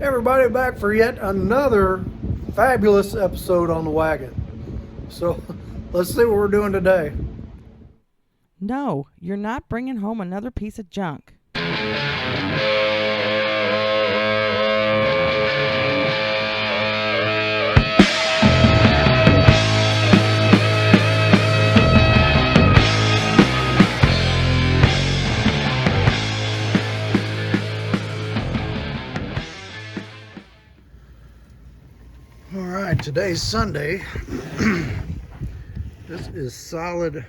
Everybody, back for yet another fabulous episode on the wagon. So let's see what we're doing today. No, you're not bringing home another piece of junk. All right, today's Sunday. This is solid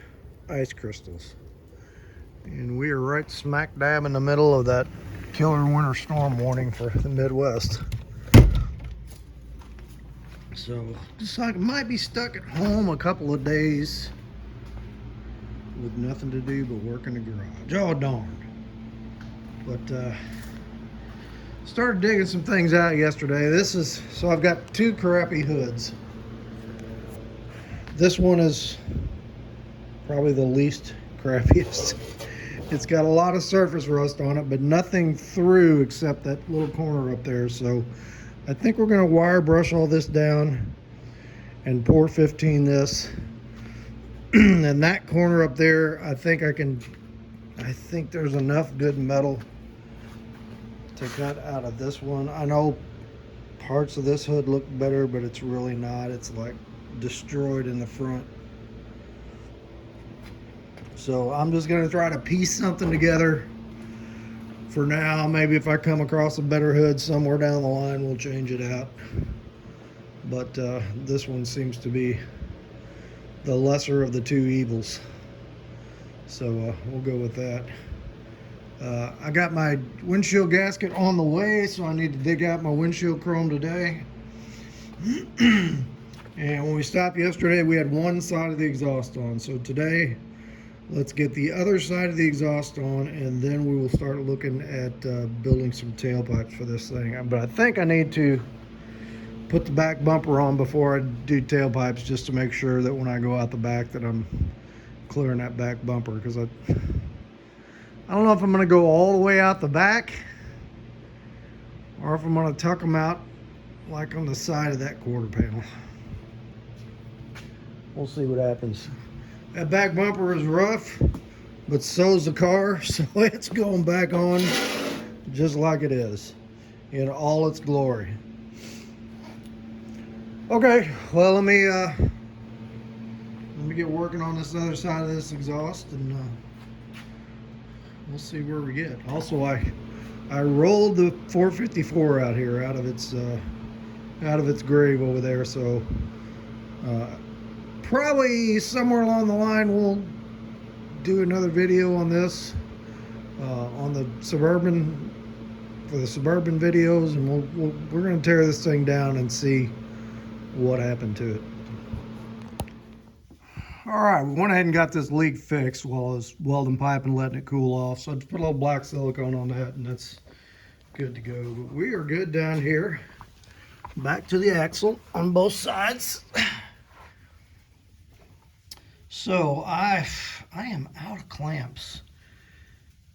ice crystals. And we are right smack dab in the middle of that killer winter storm warning for the Midwest. So, just like might be stuck at home a couple of days with nothing to do but work in the garage. Oh, darn. But, started digging some things out yesterday. So I've got two crappy hoods. This one is probably the least crappiest. It's got a lot of surface rust on it, but nothing through except that little corner up there. So I think we're gonna wire brush all this down and pour 15 this. And that corner up there, I think there's enough good metal to cut out of this one. I know parts of this hood look better, but it's really not. It's like destroyed in the front. So I'm just gonna try to piece something together for now. Maybe if I come across a better hood somewhere down the line, we'll change it out. But this one seems to be the lesser of the two evils. So we'll go with that. I got my windshield gasket on the way, so I need to dig out my windshield chrome today. And when we stopped yesterday, we had one side of the exhaust on. So today, let's get the other side of the exhaust on, and then we will start looking at building some tailpipes for this thing. But I think I need to put the back bumper on before I do tailpipes, just to make sure that when I go out the back that I'm clearing that back bumper, because I don't know if I'm going to go all the way out the back or if I'm going to tuck them out like on the side of that quarter panel. We'll see what happens. That back bumper is rough, but so's the car, so it's going back on just like it is in all its glory. Okay, well, let me get working on this other side of this exhaust, and we'll see where we get. Also, I rolled the 454 out here out of its grave over there, so probably somewhere along the line we'll do another video on this on the Suburban, for the Suburban videos, and we're going to tear this thing down and see what happened to it. All right, we went ahead and got this leak fixed while I was welding pipe and letting it cool off. So I just put a little black silicone on that, and that's good to go. But we are good down here. Back to the axle on both sides. So I am out of clamps.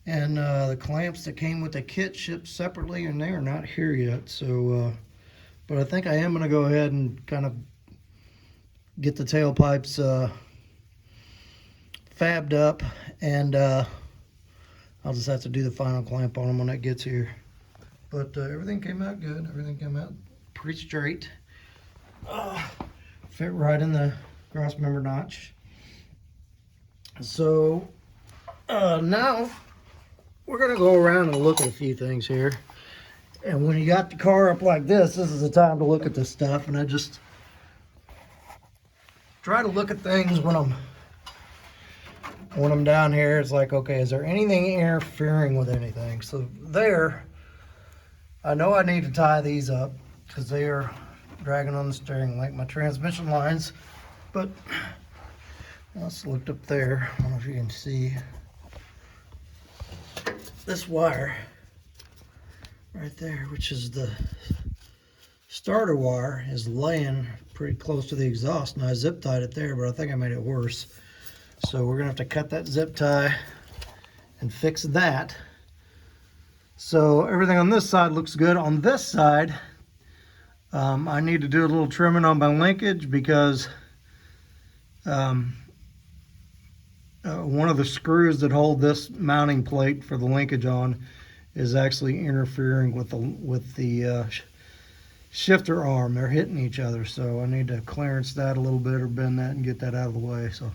And the clamps that came with the kit shipped separately, and they are not here yet. So, but I think I am going to go ahead and kind of get the tailpipes fabbed up, and I'll just have to do the final clamp on them when that gets here. But everything came out good. Everything came out pretty straight. Fit right in the cross member notch. So now we're gonna go around and look at a few things here. And when you got the car up like this is the time to look at this stuff. And I just try to look at things when I'm down here. It's like, okay, is there anything interfering with anything? So there, I know I need to tie these up because they are dragging on the steering like my transmission lines. But let's look up there. I don't know if you can see this wire right there, which is the starter wire, is laying pretty close to the exhaust. And I zip tied it there, but I think I made it worse. So we're gonna have to cut that zip tie and fix that. So everything on this side looks good. On this side, I need to do a little trimming on my linkage because one of the screws that hold this mounting plate for the linkage on is actually interfering with the shifter arm. They're hitting each other, so I need to clearance that a little bit or bend that and get that out of the way. So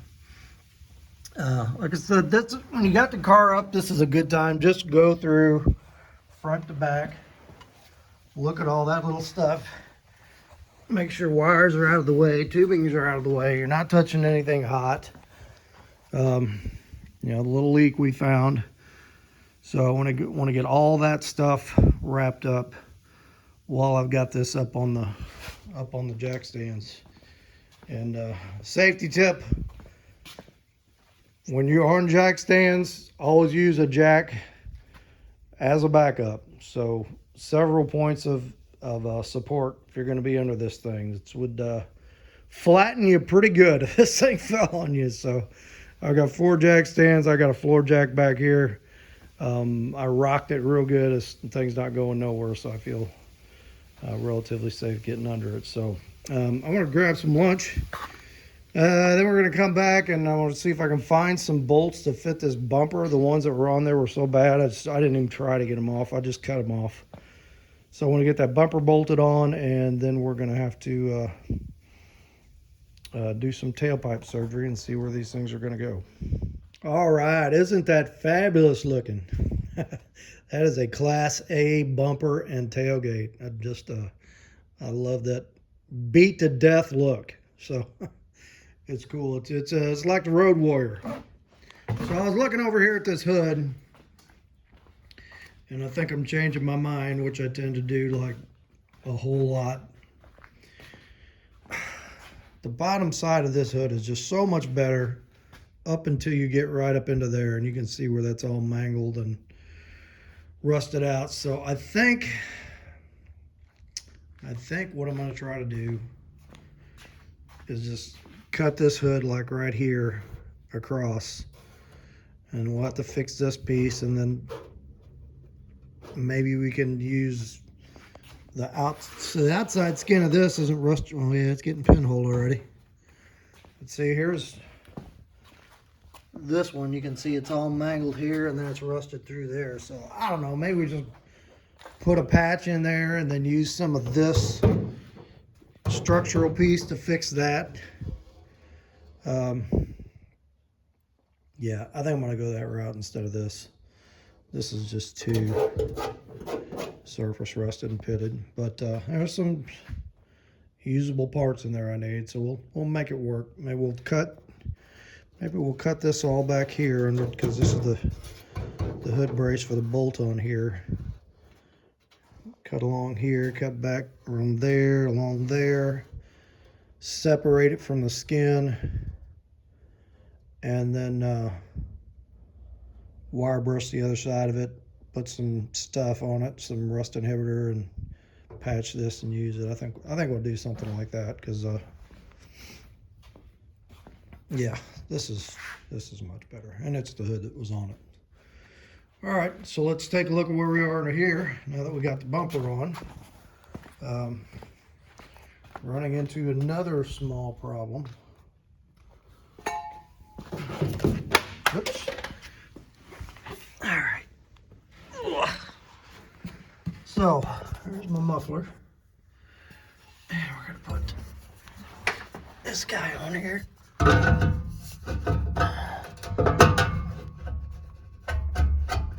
like I said, when you got the car up, this is a good time. Just go through front to back, look at all that little stuff, make sure wires are out of the way, tubings are out of the way, you're not touching anything hot. The little leak we found. So I want to get all that stuff wrapped up while I've got this up on the jack stands. And safety tip: when you're on jack stands, always use a jack as a backup. So several points of support if you're going to be under this thing. It would flatten you pretty good if this thing fell on you. So I got 4 jack stands. I got a floor jack back here. I rocked it real good. The thing's not going nowhere, so I feel relatively safe getting under it. So I'm going to grab some lunch. Then we're going to come back and I want to see if I can find some bolts to fit this bumper. The ones that were on there were so bad, I didn't even try to get them off. I just cut them off. So I want to get that bumper bolted on, and then we're going to have to do some tailpipe surgery and see where these things are going to go. All right, isn't that fabulous looking? That is a Class A bumper and tailgate. I love that beat to death look. So it's cool. It's like the Road Warrior. So I was looking over here at this hood, and I think I'm changing my mind, which I tend to do like a whole lot. The bottom side of this hood is just so much better up until you get right up into there, and you can see where that's all mangled and rusted out. So I think what I'm going to try to do is just cut this hood like right here across, and we'll have to fix this piece, and then maybe we can use the outside skin of this isn't rusted. Oh yeah, it's getting pinholed already. Let's see, here's this one. You can see it's all mangled here, and then it's rusted through there. So I don't know, maybe we just put a patch in there and then use some of this structural piece to fix that. Yeah, I think I'm gonna go that route instead of this. This is just too surface rusted and pitted, but there's some usable parts in there I need, so we'll make it work. Maybe we'll cut this all back here under, because this is the hood brace for the bolt on here. Cut along here, cut back from there, along there, separate it from the skin, and then wire brush the other side of it, put some stuff on it, some rust inhibitor, and patch this and use it. I think we'll do something like that, because yeah, this is much better, and it's the hood that was on it. All right, so let's take a look at where we are in here now that we got the bumper on. Running into another small problem. Oops. All right. So here's my muffler, and we're gonna put this guy on here.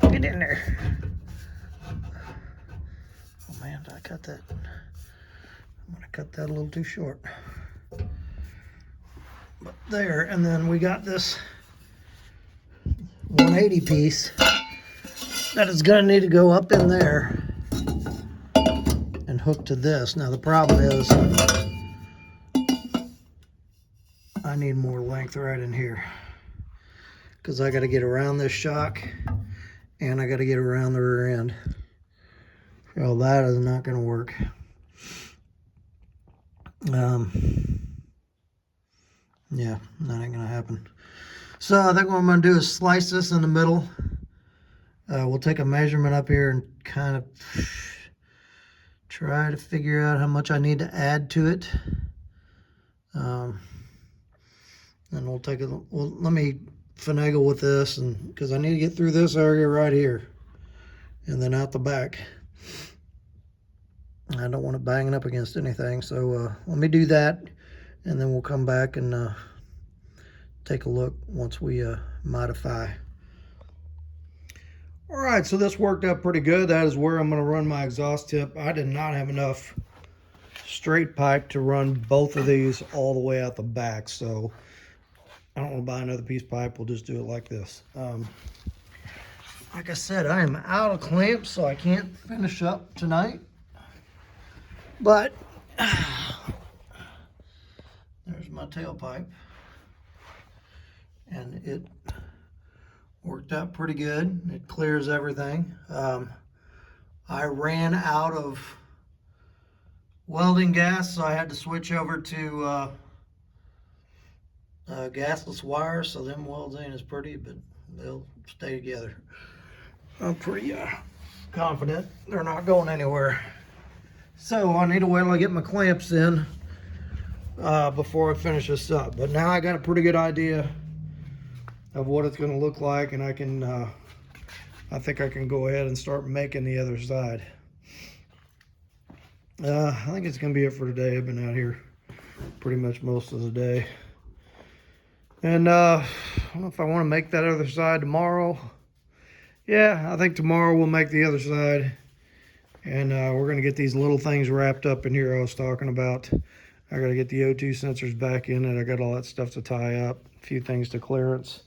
Get in there. Oh man, did I cut that? I'm gonna cut that a little too short. But there, and then we got this 180 piece that is gonna need to go up in there and hook to this. Now the problem is I need more length right in here, because I got to get around this shock and I got to get around the rear end. Well, that is not going to work. Yeah, that ain't going to happen. So I think what I'm going to do is slice this in the middle We'll take a measurement up here and kind of try to figure out how much I need to add to it. And we'll take a, well, let me finagle with this, and because I need to get through this area right here and then out the back. I don't want it banging up against anything, so let me do that, and then we'll come back and take a look once we modify. All right, so this worked out pretty good. That is where I'm going to run my exhaust tip. I did not have enough straight pipe to run both of these all the way out the back, so I don't want to buy another piece of pipe. We'll just do it like this. Like I said, I am out of clamps, so I can't finish up tonight. But there's my tailpipe, and it worked out pretty good. It clears everything. I ran out of welding gas, so I had to switch over to gasless wire, so them welds ain't as pretty, but they'll stay together. I'm pretty confident they're not going anywhere. So I need to wait till I get my clamps in before I finish this up. But now I got a pretty good idea of what it's going to look like, and I think I can go ahead and start making the other side. I think it's going to be it for today. I've been out here pretty much most of the day. And I don't know if I want to make that other side tomorrow. Yeah, I think tomorrow we'll make the other side. And we're going to get these little things wrapped up in here I was talking about. I got to get the O2 sensors back in it. I got all that stuff to tie up, a few things to clearance.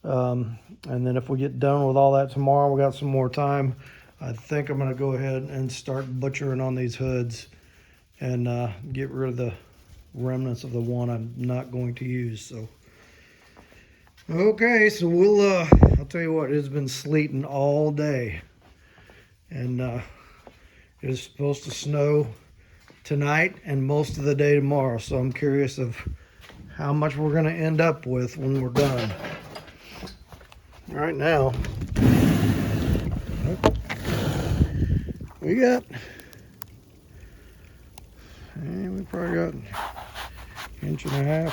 And then if we get done with all that tomorrow, we got some more time, I think I'm going to go ahead and start butchering on these hoods and get rid of the remnants of the one I'm not going to use. So, okay, so we'll, I'll tell you what, it's been sleeting all day. And it is supposed to snow tonight and most of the day tomorrow. So I'm curious of how much we're going to end up with when we're done. Right now, we probably got 1.5 inches,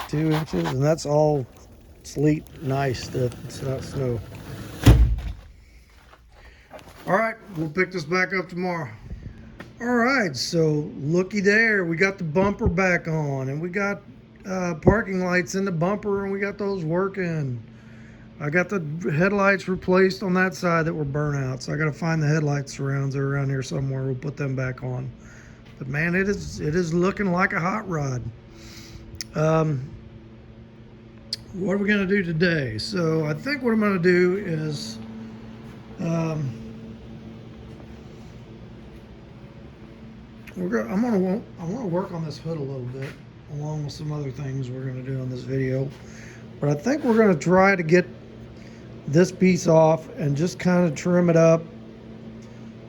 2 inches, and that's all sleet and ice stuff. It's not snow. All right, we'll pick this back up tomorrow. All right, so looky there, we got the bumper back on, and we got parking lights in the bumper, and we got those working. I got the headlights replaced on that side that were burnt out, so I got to find the headlight surrounds. They're around here somewhere. We'll put them back on. But man, it is looking like a hot rod. What are we going to do today? So I think what I'm going to do is I want to work on this hood a little bit, along with some other things we're going to do in this video. But I think we're going to try to get this piece off and just kind of trim it up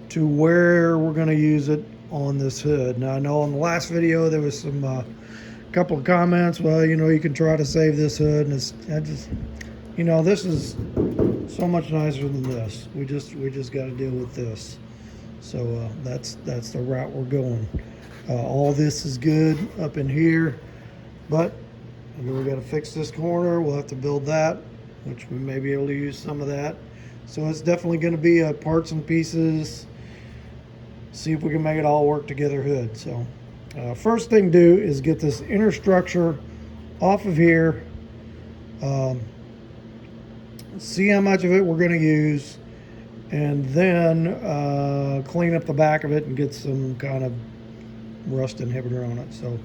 to where we're going to use it on this hood. Now I know in the last video there was some couple of comments, well, you know, you can try to save this hood, and this is so much nicer than this. We just got to deal with this. So that's the route we're going. All this is good up in here, but we got to fix this corner. We'll have to build that, which we may be able to use some of that. So it's definitely going to be a parts and pieces. See if we can make it all work together hood. So first thing to do is get this inner structure off of here. See how much of it we're going to use, and then clean up the back of it and get some kind of rust inhibitor on it. So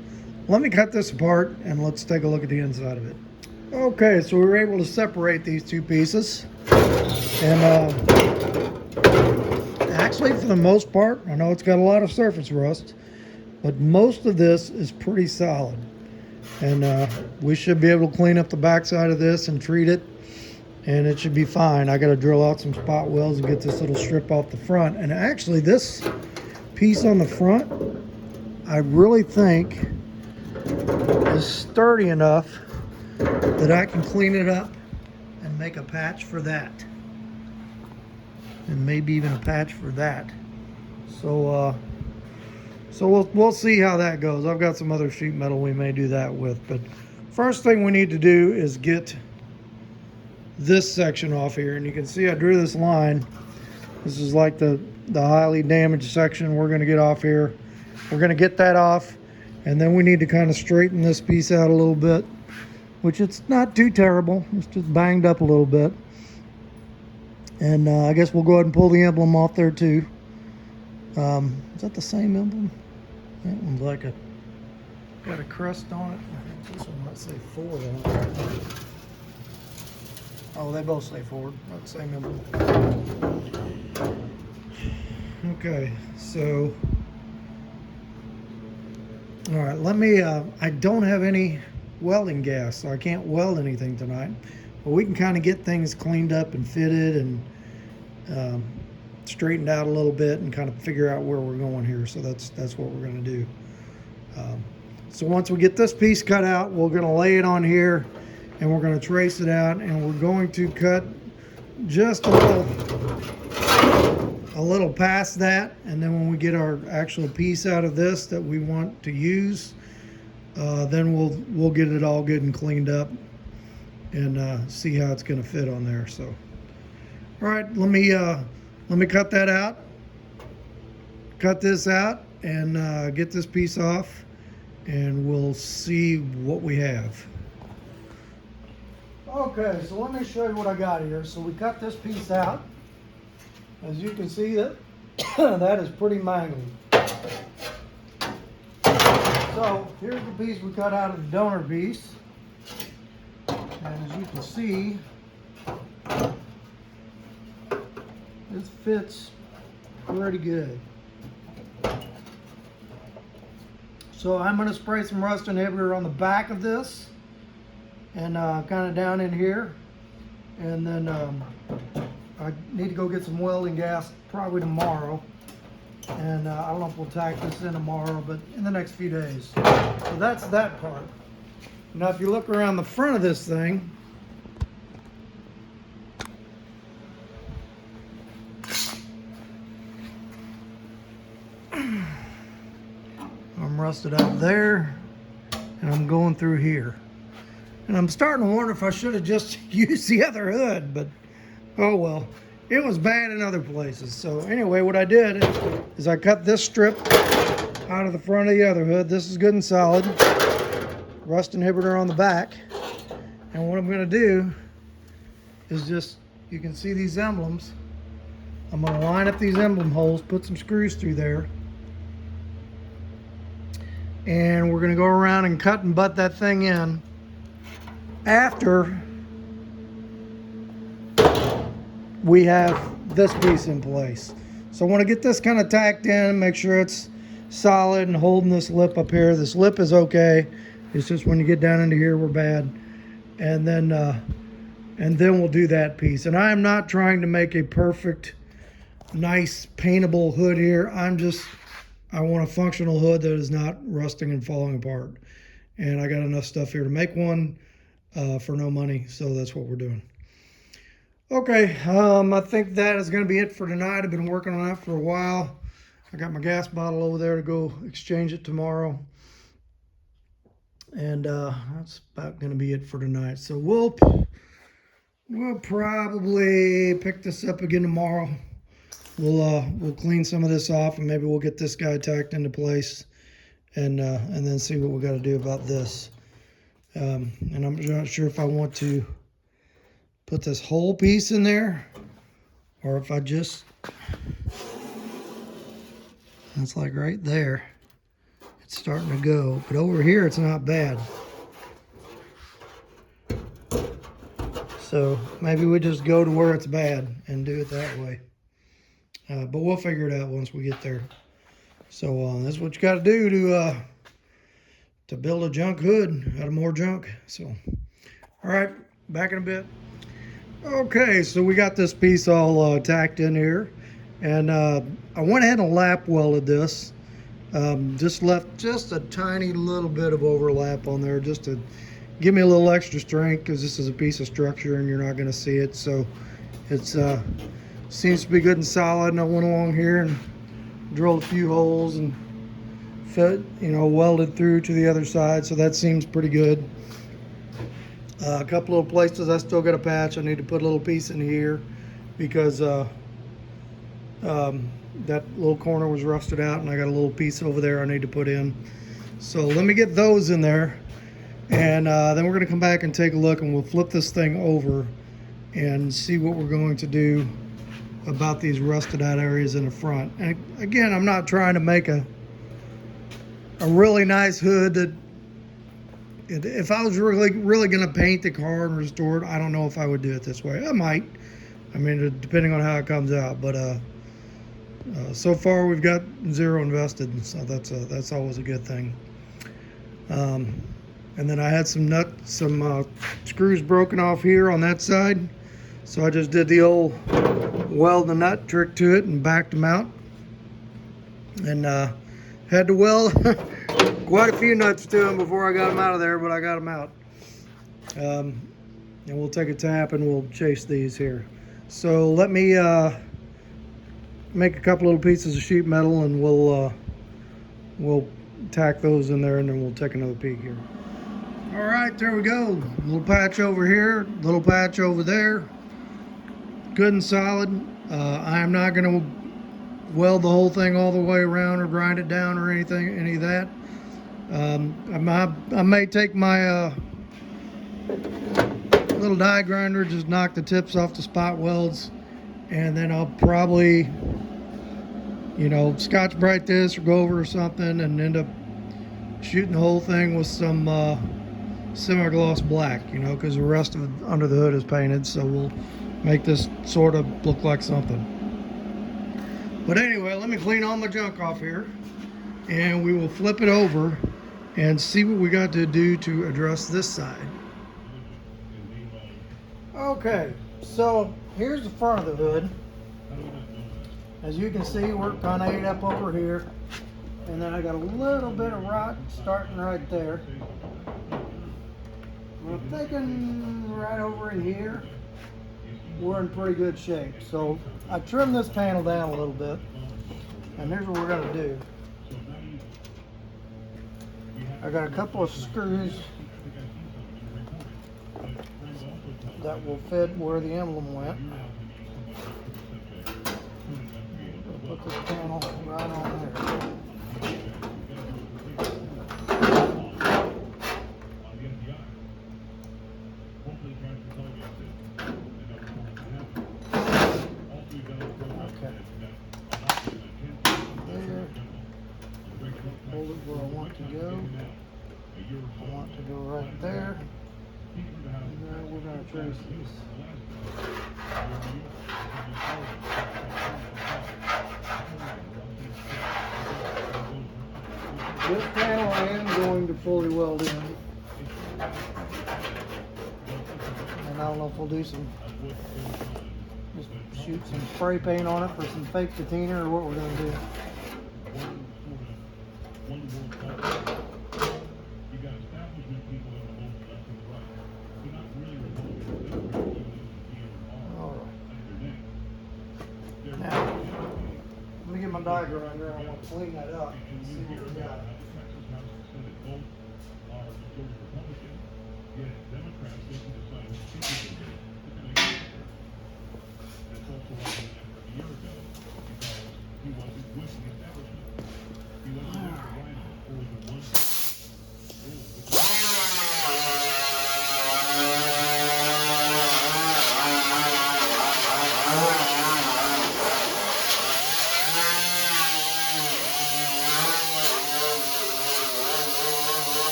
let me cut this apart and let's take a look at the inside of it. Okay, so we were able to separate these two pieces, and actually for the most part, I know it's got a lot of surface rust, but most of this is pretty solid, and we should be able to clean up the backside of this and treat it, and it should be fine. I got to drill out some spot welds and get this little strip off the front. And actually this piece on the front, I really think is sturdy enough that I can clean it up and make a patch for that. and maybe even a patch for that. So we'll see how that goes. I've got some other sheet metal we may do that with, but first thing we need to do is get this section off here, and you can see I drew this line. This is like the highly damaged section we're going to get off here. We're going to get that off, and then we need to kind of straighten this piece out a little bit, which it's not too terrible. It's just banged up a little bit. And I guess we'll go ahead and pull the emblem off there too. Is that the same emblem? That one's like got a crust on it. This one might say Ford on it. Oh, they both say Ford. Not the same emblem. Okay, so all right, let me I don't have any welding gas, so I can't weld anything tonight, but we can kind of get things cleaned up and fitted and straightened out a little bit and kind of figure out where we're going here. So that's what we're going to do. So once we get this piece cut out, we're going to lay it on here and we're going to trace it out, and we're going to cut just a little past that, and then when we get our actual piece out of this that we want to use, then we'll get it all good and cleaned up and see how it's going to fit on there. So all right, let me cut that out, cut this out, and get this piece off, and we'll see what we have. Okay, so let me show you what I got here. So we cut this piece out. As you can see, that that is pretty mangled. So here's the piece we cut out of the donor piece. And as you can see, this fits pretty good. So I'm going to spray some rust inhibitor on the back of this and kind of down in here. And then I need to go get some welding gas probably tomorrow. And I don't know if we'll tack this in tomorrow, but in the next few days. So that's that part. Now if you look around the front of this thing, I'm rusted out there, and I'm going through here. And I'm starting to wonder if I should have just used the other hood, but oh well. It was bad in other places. So anyway, what I did is I cut this strip out of the front of the other hood. This is good and solid. Rust inhibitor on the back. And what I'm going to do is just, you can see these emblems. I'm going to line up these emblem holes, put some screws through there. And we're going to go around and cut and butt that thing in after we have this piece in place. So I want to get this kind of tacked in, make sure it's solid and holding this lip up here. This lip is okay. It's just when you get down into here, we're bad. And then we'll do that piece. And I am not trying to make a perfect, nice, paintable hood here. I want a functional hood that is not rusting and falling apart. And I got enough stuff here to make one for no money. So that's what we're doing. Okay, I think that is going to be it for tonight. I've been working on that for a while. I got my gas bottle over there to go exchange it tomorrow. And that's about going to be it for tonight. So we'll probably pick this up again tomorrow. We'll clean some of this off, and maybe we'll get this guy tacked into place, and then see what we got to do about this. And I'm not sure if I want to put this whole piece in there, or if I just, that's like right there, it's starting to go, but over here it's not bad. So maybe we just go to where it's bad and do it that way, but we'll figure it out once we get there. So that's what you got to do to build a junk hood out of more junk. So all right, back in a bit. Okay, so we got this piece all tacked in here, and I went ahead and lap welded this. Just left just a tiny little bit of overlap on there just to give me a little extra strength, because this is a piece of structure and you're not going to see it. So it's seems to be good and solid. And I went along here and drilled a few holes and fit, welded through to the other side. So that seems pretty good. A couple of places I still got a patch. I need to put a little piece in here because that little corner was rusted out, and I got a little piece over there I need to put in. So let me get those in there, and then we're going to come back and take a look, and we'll flip this thing over and see what we're going to do about these rusted out areas in the front. And again, I'm not trying to make a really nice hood that, if I was really going to paint the car and restore it, I don't know if I would do it this way. I might. I mean, depending on how it comes out. But so far we've got zero invested, so that's always a good thing. And then I had some screws broken off here on that side, so I just did the old weld the nut trick to it and backed them out, and had to weld quite a few nuts to them before I got them out of there, but I got them out. And we'll take a tap and we'll chase these here. So let me make a couple little pieces of sheet metal, and we'll tack those in there, and then we'll take another peek here. All right, there we go. Little patch over here, little patch over there. Good and solid. I am not going to weld the whole thing all the way around or grind it down or any of that. I may take my little die grinder, just knock the tips off the spot welds, and then I'll probably, Scotch Brite this or go over or something, and end up shooting the whole thing with some semi-gloss black, because the rest of it under the hood is painted, so we'll make this sort of look like something. But anyway, let me clean all my junk off here, and we will flip it over and see what we got to do to address this side. Okay, so here's the front of the hood. As you can see, we're kind of ate up over here, and then I got a little bit of rot starting right there. I'm thinking right over in here we're in pretty good shape. So I trimmed this panel down a little bit, and here's what we're going to do. I got a couple of screws that will fit where the emblem went. I'll put this panel right on there. Okay. There. Hold it where I want to go. I want to go right there. And then we're going to trace this. This panel I am going to fully weld in. And I don't know if we'll do just shoot some spray paint on it for some fake patina, or what we're going to do. Now, let me get my die grinder. I want to clean that up and see what we got.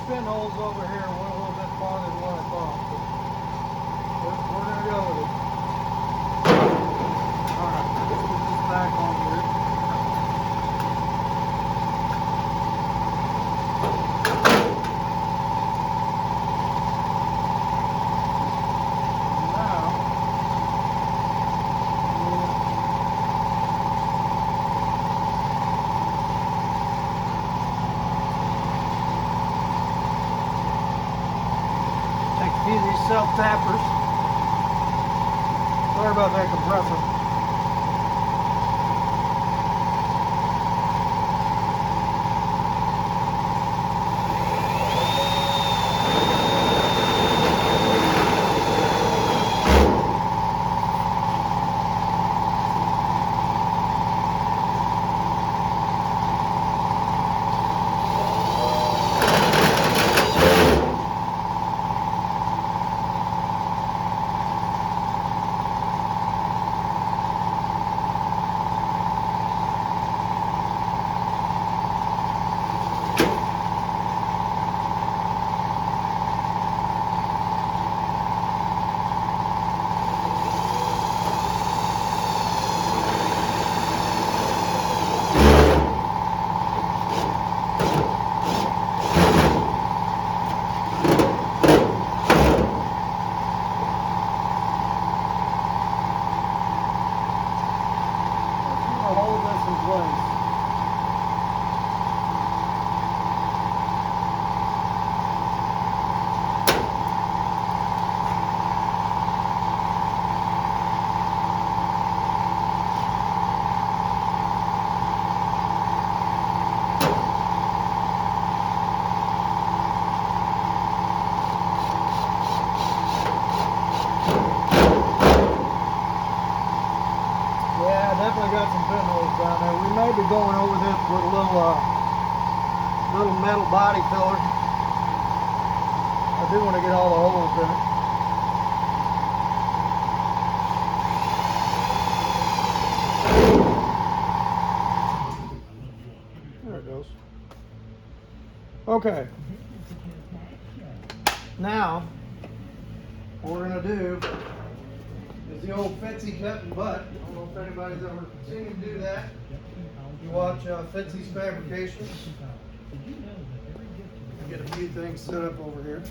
Pinholes over here went a little bit farther than what I thought, but we're going to go with it. Alright, let's put this back on here. These self-tappers. Sorry about that compressor. Got some pinholes down there. We may be going over this with a little metal body filler. I do want to get all the holes in it. There it goes. Okay. Now, what we're going to do is the old Fitzy cut and butt. I don't know if anybody's ever seen him do that. You watch Fitzy's Fabrications. Get a few things set up over here.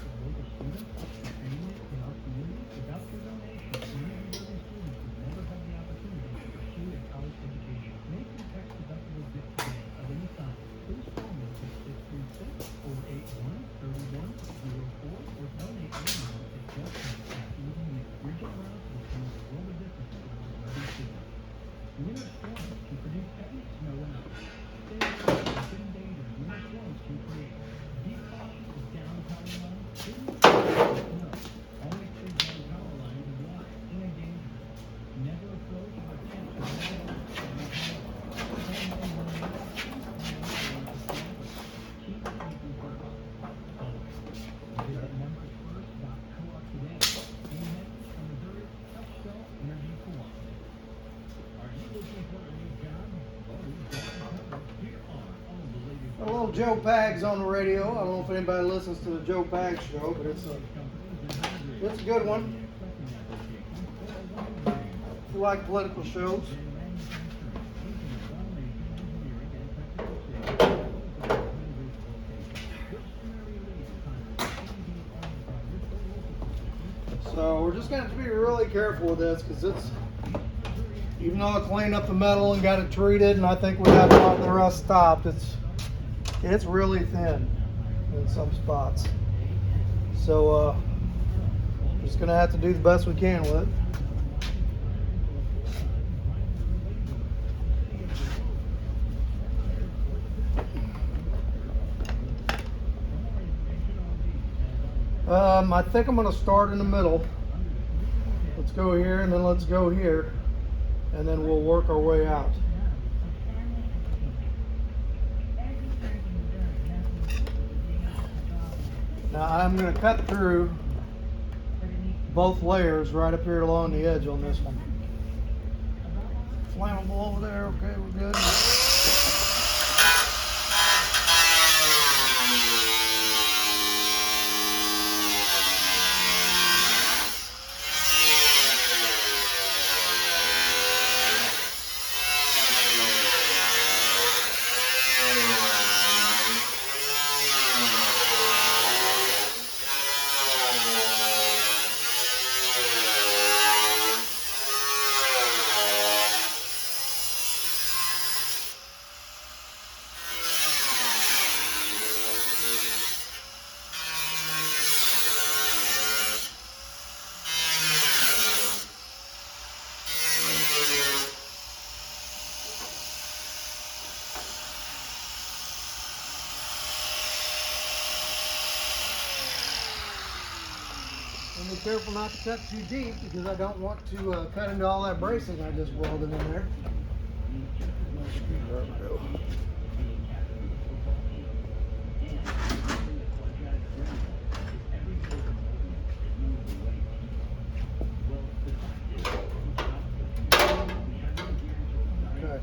A little Joe Pags on the radio. I don't know if anybody listens to the Joe Pags show, but it's a good one. If you like political shows. So we're just going to have to be really careful with this because it's, even though it's laying up the metal and got it treated, and I think we got a lot of the rust stopped, it's really thin. in some spots. So just gonna have to do the best we can with it. I think I'm gonna start in the middle. Let's go here and then let's go here, and then we'll work our way out. Now I'm going to cut through both layers right up here along the edge on this one. Flammable over there, okay, we're good. And be careful not to cut too deep because I don't want to cut into all that bracing I just welded in there. Okay.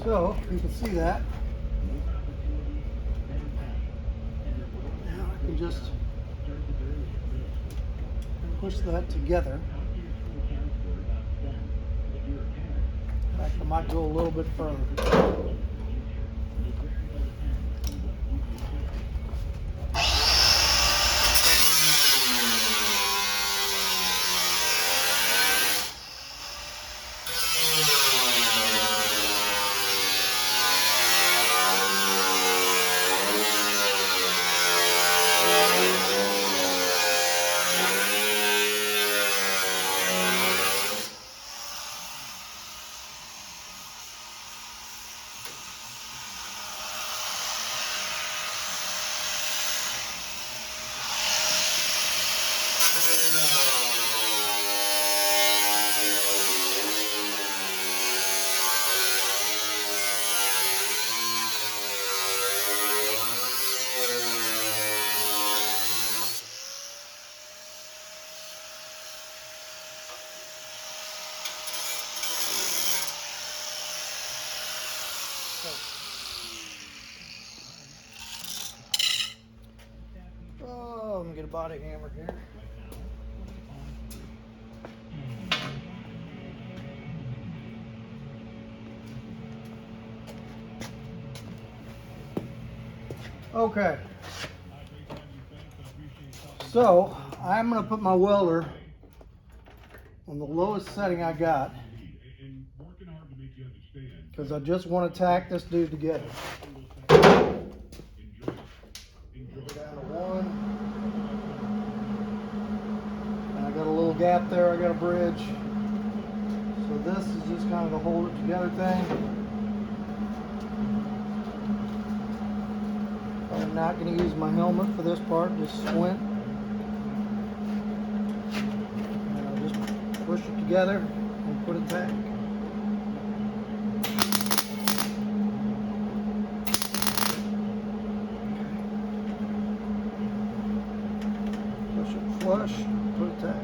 So you can see that. Just push that together. In fact, I might go a little bit further. Oh, let me get a body hammer here. Okay. So, I'm going to put my welder on the lowest setting I got because I just want to tack this dude together. Go down to 1. And I got a little gap there, I got a bridge. So this is just kind of the hold it together thing. I'm not going to use my helmet for this part, just squint. And I'll just push it together and put it back. Push it flush, put it back.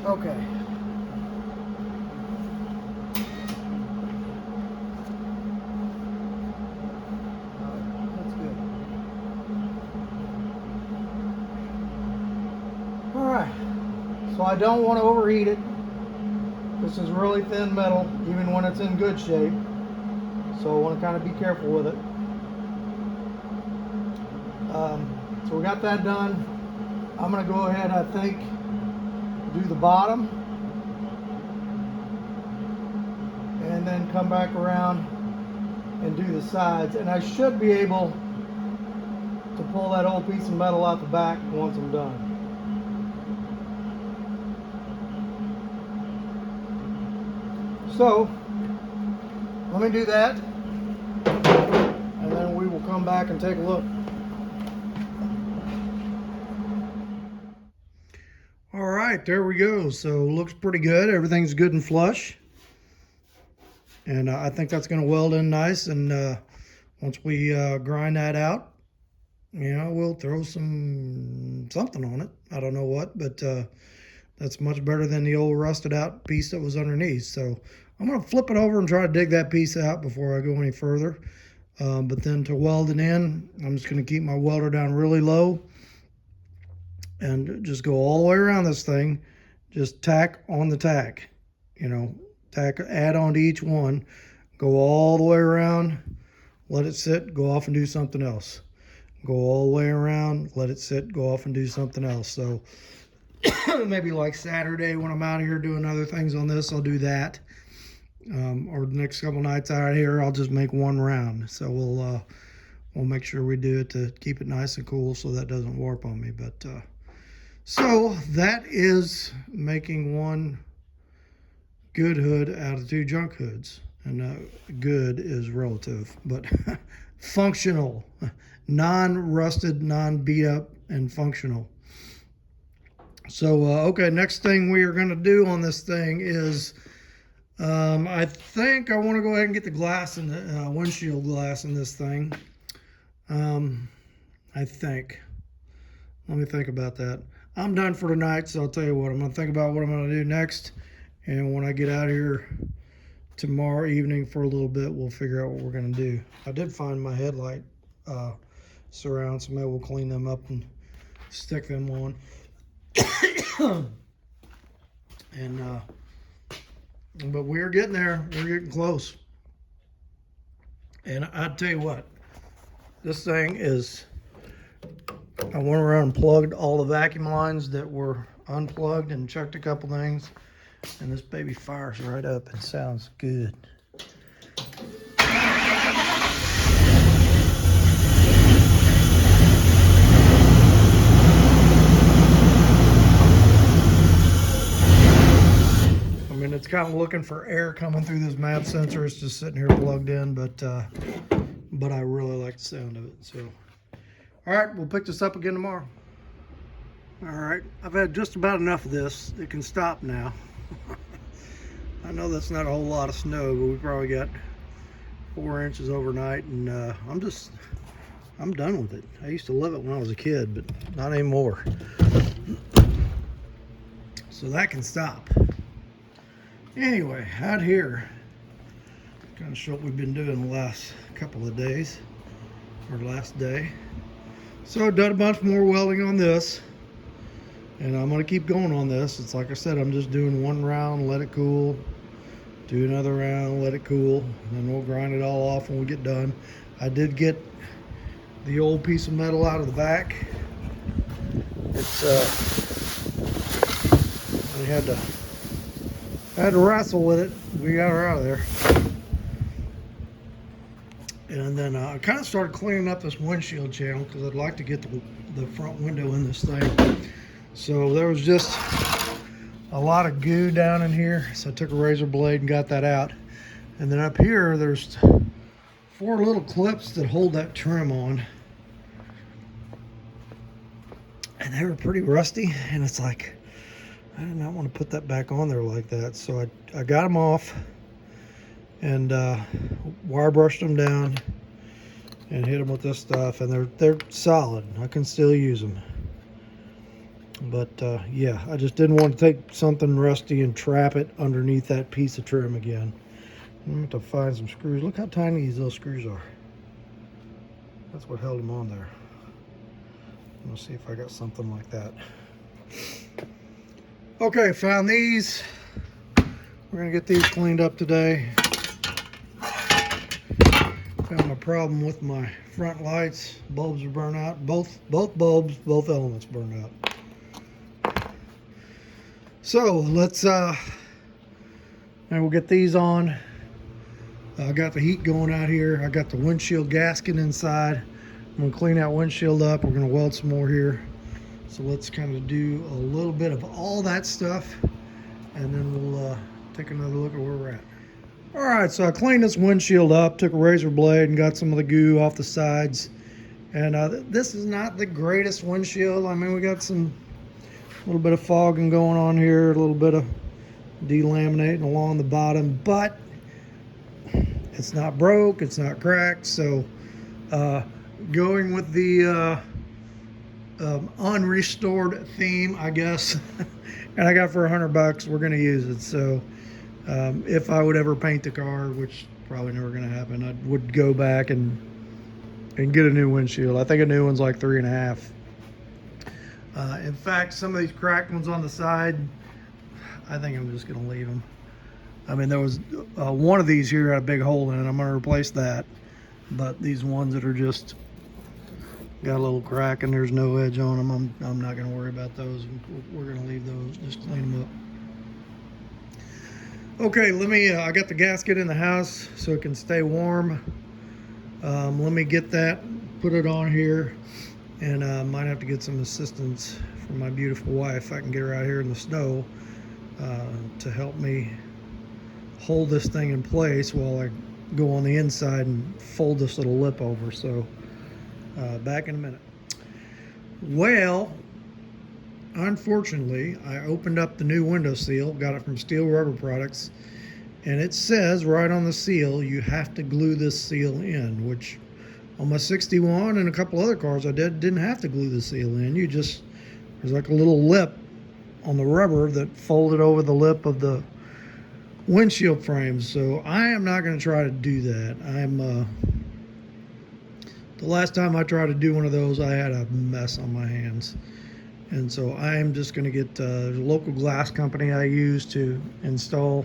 Okay. That's good. All right. So I don't want to overheat it. This is really thin metal, even when it's in good shape. So I want to kind of be careful with it. So we got that done. I'm going to go ahead, I think, do the bottom. And then come back around and do the sides. And I should be able to pull that old piece of metal out the back once I'm done. So, let me do that, and then we will come back and take a look. All right, there we go. So, looks pretty good. Everything's good and flush. And I think that's going to weld in nice. And once we grind that out, you know, we'll throw something on it. I don't know what, but that's much better than the old rusted out piece that was underneath. So I'm going to flip it over and try to dig that piece out before I go any further. But then to weld it in, I'm just going to keep my welder down really low and just go all the way around this thing. Just tack on the tack, you know, add on to each one, go all the way around, let it sit, go off and do something else. Go all the way around, let it sit, go off and do something else. So maybe like Saturday when I'm out here doing other things on this, I'll do that. Or the next couple nights out here, I'll just make one round. So we'll make sure we do it to keep it nice and cool so that doesn't warp on me. But so that is making one good hood out of two junk hoods. And good is relative, but functional, non-rusted, non-beat up, and functional. So, okay, next thing we are going to do on this thing is, I think I want to go ahead and get the glass in the windshield glass in this thing. I think. Let me think about that. I'm done for tonight, so I'll tell you what. I'm going to think about what I'm going to do next. And when I get out here tomorrow evening for a little bit, we'll figure out what we're going to do. I did find my headlight surrounds, so maybe we'll clean them up and stick them on. And but we're getting there. We're getting close. And I tell you what, this thing is, I went around and plugged all the vacuum lines that were unplugged and checked a couple things, and this baby fires right up and sounds good. It's kind of looking for air coming through this map sensor. It's just sitting here plugged in, but I really like the sound of it. So, all right, we'll pick this up again tomorrow. All right, I've had just about enough of this. It can stop now. I know that's not a whole lot of snow, but we probably got 4 inches overnight, and I'm done with it. I used to love it when I was a kid, but not anymore. So that can stop. Anyway, out here, kind of show what we've been doing the last couple of days, or last day. So I've done a bunch more welding on this, and I'm going to keep going on this. It's like I said, I'm just doing one round, let it cool, do another round, let it cool, and then we'll grind it all off when we get done. I did get the old piece of metal out of the back. It's I had to wrestle with it. We got her out of there. And then I kind of started cleaning up this windshield channel because I'd like to get the front window in this thing. So there was just a lot of goo down in here. So I took a razor blade and got that out. And then up here, there's 4 little clips that hold that trim on. And they were pretty rusty. And it's like, I did not want to put that back on there like that. So I got them off and wire brushed them down and hit them with this stuff, and they're solid. I can still use them. But yeah, I just didn't want to take something rusty and trap it underneath that piece of trim again. I'm going to have to find some screws. Look how tiny these little screws are. That's what held them on there. I'm going to see if I got something like that. Okay, found these. We're going to get these cleaned up today. Found a problem with my front lights. Bulbs are burned out. Both bulbs, both elements burned out. So let's and we'll get these on. I got the heat going out here. I got the windshield gasket inside. I'm gonna clean that windshield up. We're gonna weld some more here. So let's kind of do a little bit of all that stuff, and then we'll take another look at where we're at. All right, so I cleaned this windshield up, took a razor blade and got some of the goo off the sides. And this is not the greatest windshield. I mean, we got some little bit of fogging going on here, a little bit of delaminating along the bottom, but it's not broke, it's not cracked. So going with the unrestored theme, I guess, and I got for $100, we're gonna use it. So if I would ever paint the car, which probably never gonna happen, I would go back and get a new windshield. I think a new one's like $3.5. In fact, some of these cracked ones on the side, I think I'm just gonna leave them. I mean, there was one of these here had a big hole in it. I'm gonna replace that. But these ones that are just got a little crack and there's no edge on them, I'm not gonna worry about those. We're gonna leave those, just clean them up. Okay, I got the gasket in the house so it can stay warm. Let me get that, put it on here, and might have to get some assistance from my beautiful wife. I can get her out here in the snow to help me hold this thing in place while I go on the inside and fold this little lip over. So back in a minute. Well, unfortunately, I opened up the new window seal, got it from Steel Rubber Products, and it says right on the seal you have to glue this seal in, which on my 61 and a couple other cars I didn't have to glue the seal in. There's like a little lip on the rubber that folded over the lip of the windshield frame. So I am not going to try to do that. The last time I tried to do one of those, I had a mess on my hands. And so I am just going to get a local glass company I use to install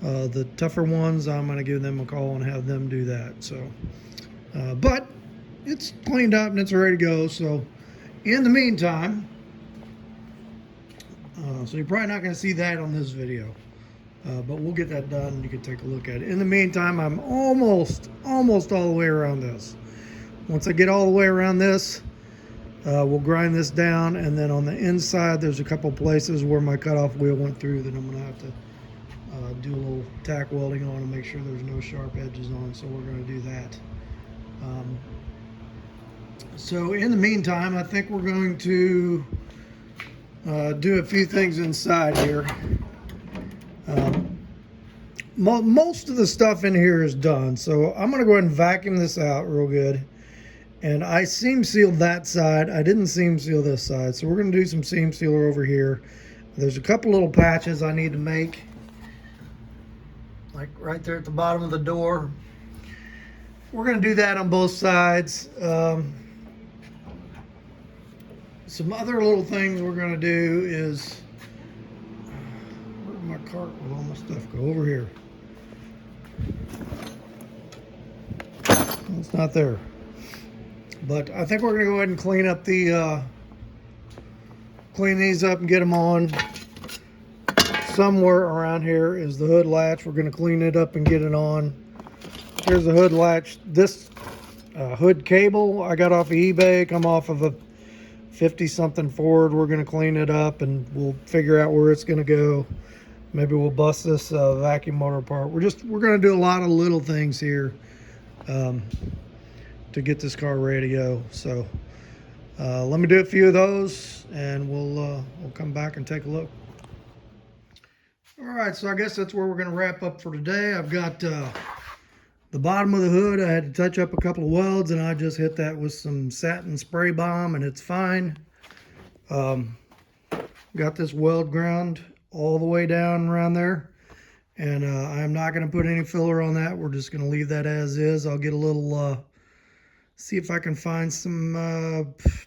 the tougher ones. I'm going to give them a call and have them do that. So, but it's cleaned up and it's ready to go. So in the meantime, so you're probably not going to see that on this video, but we'll get that done and you can take a look at it. In the meantime, I'm almost all the way around this. Once I get all the way around this, we'll grind this down, and then on the inside there's a couple places where my cutoff wheel went through that I'm going to have to do a little tack welding on and make sure there's no sharp edges on, so we're going to do that. So in the meantime, I think we're going to do a few things inside here. Most of the stuff in here is done, so I'm going to go ahead and vacuum this out real good. And I seam sealed that side. I didn't seam seal this side. So we're going to do some seam sealer over here. There's a couple little patches I need to make, like right there at the bottom of the door. We're going to do that on both sides. Some other little things we're going to do is, where'd my cart with all my stuff go? Over here. It's not there. But I think we're going to go ahead and clean up clean these up and get them on. Somewhere around here is the hood latch. We're going to clean it up and get it on. Here's the hood latch. This hood cable I got off of eBay, come off of a 50-something Ford. We're going to clean it up and we'll figure out where it's going to go. Maybe we'll bust this vacuum motor apart. We're going to do a lot of little things here to get this car ready to go. So let me do a few of those and we'll come back and take a look. All right, so I guess that's where we're going to wrap up for today. I've got the bottom of the hood. I had to touch up a couple of welds and I just hit that with some satin spray bomb and it's fine. Got this weld ground all the way down around there. And I'm not going to put any filler on that. We're just going to leave that as is. I'll get a little, see if I can find some,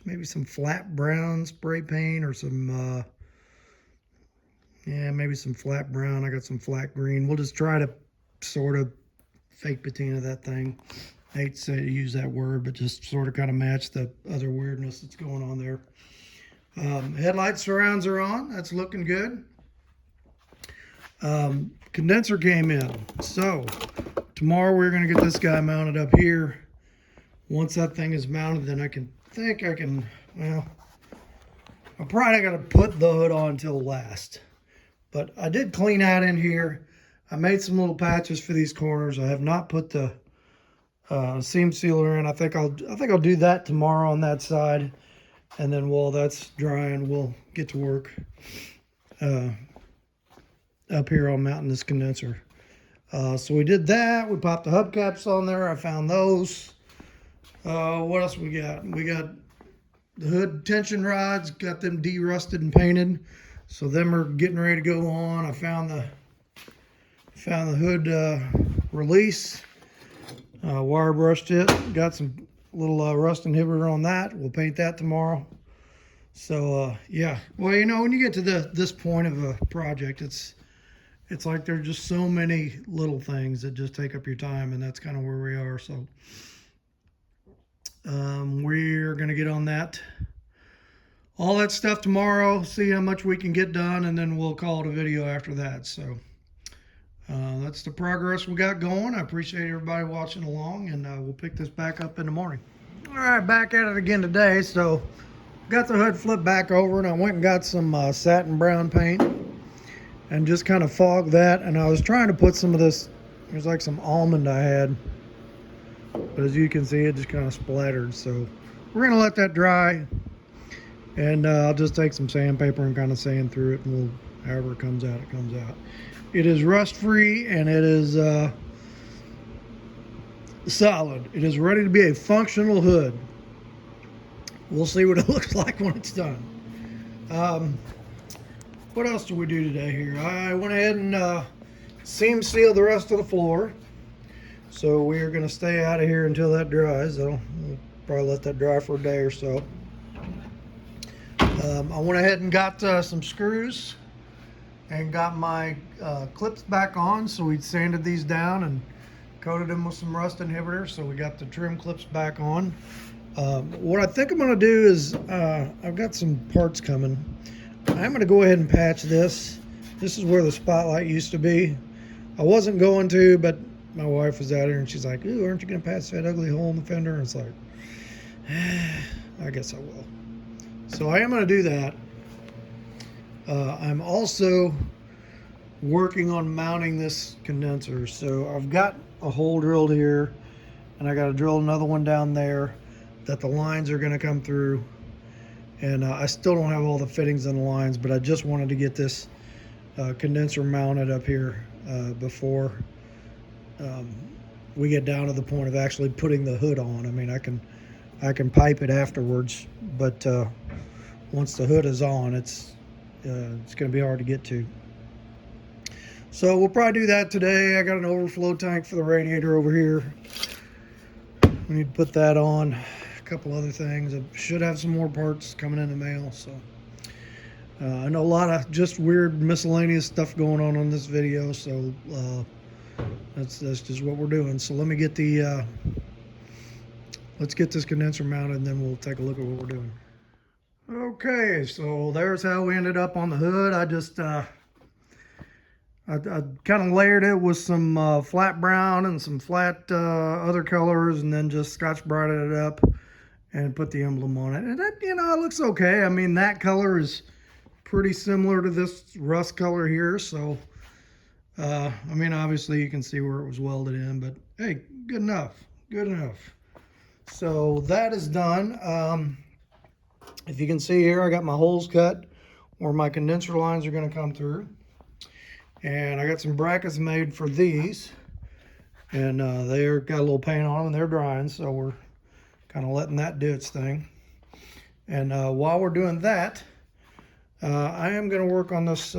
maybe some flat brown spray paint or some, yeah, maybe some flat brown. I got some flat green. We'll just try to sort of fake patina that thing. I hate to say use that word, but just sort of kind of match the other weirdness that's going on there. Headlight surrounds are on. That's looking good. Condenser came in. So tomorrow we're going to get this guy mounted up here. Once that thing is mounted, then I think I can, well, I'm probably going to put the hood on until last. But I did clean out in here. I made some little patches for these corners. I have not put the seam sealer in. I think I'll do that tomorrow on that side, and then while that's drying, we'll get to work up here on mounting this condenser. So we did that. We popped the hubcaps on there. I found those. What else we got? We got the hood tension rods. Got them de-rusted and painted. So them are getting ready to go on. I found the hood release. Wire brushed it. Got some little rust inhibitor on that. We'll paint that tomorrow. So yeah. Well, you know, when you get to this point of a project, it's like there's just so many little things that just take up your time, and that's kind of where we are. So we're gonna get on that. All that stuff tomorrow, see how much we can get done, and then we'll call it a video after that. So that's the progress we got going. I appreciate everybody watching along, and we'll pick this back up in the morning. All right, back at it again today. So got the hood flipped back over, and I went and got some satin brown paint and just kind of fogged that. And I was trying to put some of this, there's like some almond I had, but as you can see, it just kind of splattered. So we're gonna let that dry. And I'll just take some sandpaper and kind of sand through it, and we'll, however it comes out, it comes out. It is rust free, and it is solid. It is ready to be a functional hood. We'll see what it looks like when it's done. What else did we do today here? I went ahead and seam sealed the rest of the floor. So we are going to stay out of here until that dries. We'll probably let that dry for a day or so. I went ahead and got some screws and got my clips back on. So we sanded these down and coated them with some rust inhibitor. So we got the trim clips back on. What I think I'm going to do is I've got some parts coming. I'm going to go ahead and patch this. This is where the spotlight used to be. I wasn't going to, but my wife was out here and she's like, "Ooh, aren't you going to patch that ugly hole in the fender?" And it's like, I guess I will. So I am going to do that. I'm also working on mounting this condenser. So I've got a hole drilled here, and I got to drill another one down there that the lines are going to come through. And I still don't have all the fittings in the lines, but I just wanted to get this condenser mounted up here before we get down to the point of actually putting the hood on. I mean, I can pipe it afterwards, but once the hood is on, it's going to be hard to get to. So we'll probably do that today. I got an overflow tank for the radiator over here. We need to put that on. A couple other things. I should have some more parts coming in the mail. So I know a lot of just weird miscellaneous stuff going on this video. So that's just what we're doing. So let me get the let's get this condenser mounted, and then we'll take a look at what we're doing. Okay, so there's how we ended up on the hood. I just I kind of layered it with some flat brown and some flat other colors, and then just Scotch Brighted it up and put the emblem on it. And that, you know, it looks okay. I mean, that color is pretty similar to this rust color here. So, I mean, obviously you can see where it was welded in, but hey, good enough, good enough. So that is done. If you can see here, I got my holes cut where my condenser lines are going to come through. And I got some brackets made for these. And they're got a little paint on them, and they're drying. So we're kind of letting that do its thing. And while we're doing that, I am going to work on this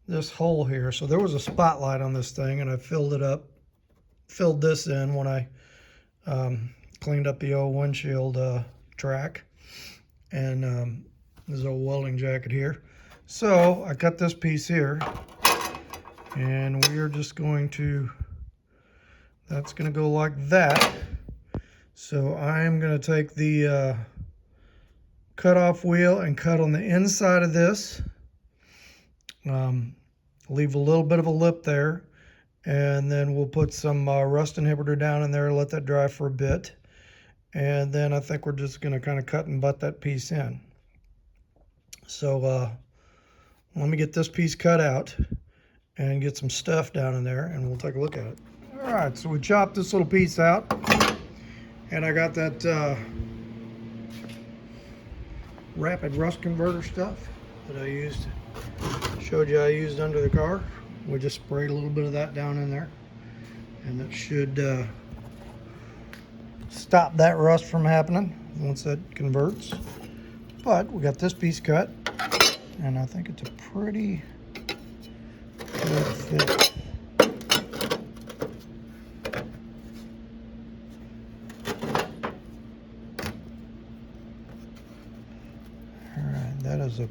this hole here. So there was a spotlight on this thing, and I filled this in when I cleaned up the old windshield track, and this old welding jacket here. So I cut this piece here, and we are just going to, that's going to go like that. So I'm going to take the cut off wheel and cut on the inside of this. Leave a little bit of a lip there, and then we'll put some rust inhibitor down in there, let that dry for a bit, and then I think we're just going to kind of cut and butt that piece in. So let me get this piece cut out and get some stuff down in there, and we'll take a look at it. All right, so we chopped this little piece out, and I got that rapid rust converter stuff that I used, showed you I used under the car. We just sprayed a little bit of that down in there, and that should stop that rust from happening once that converts. But we got this piece cut, and I think it's a pretty good fit. All right, that is a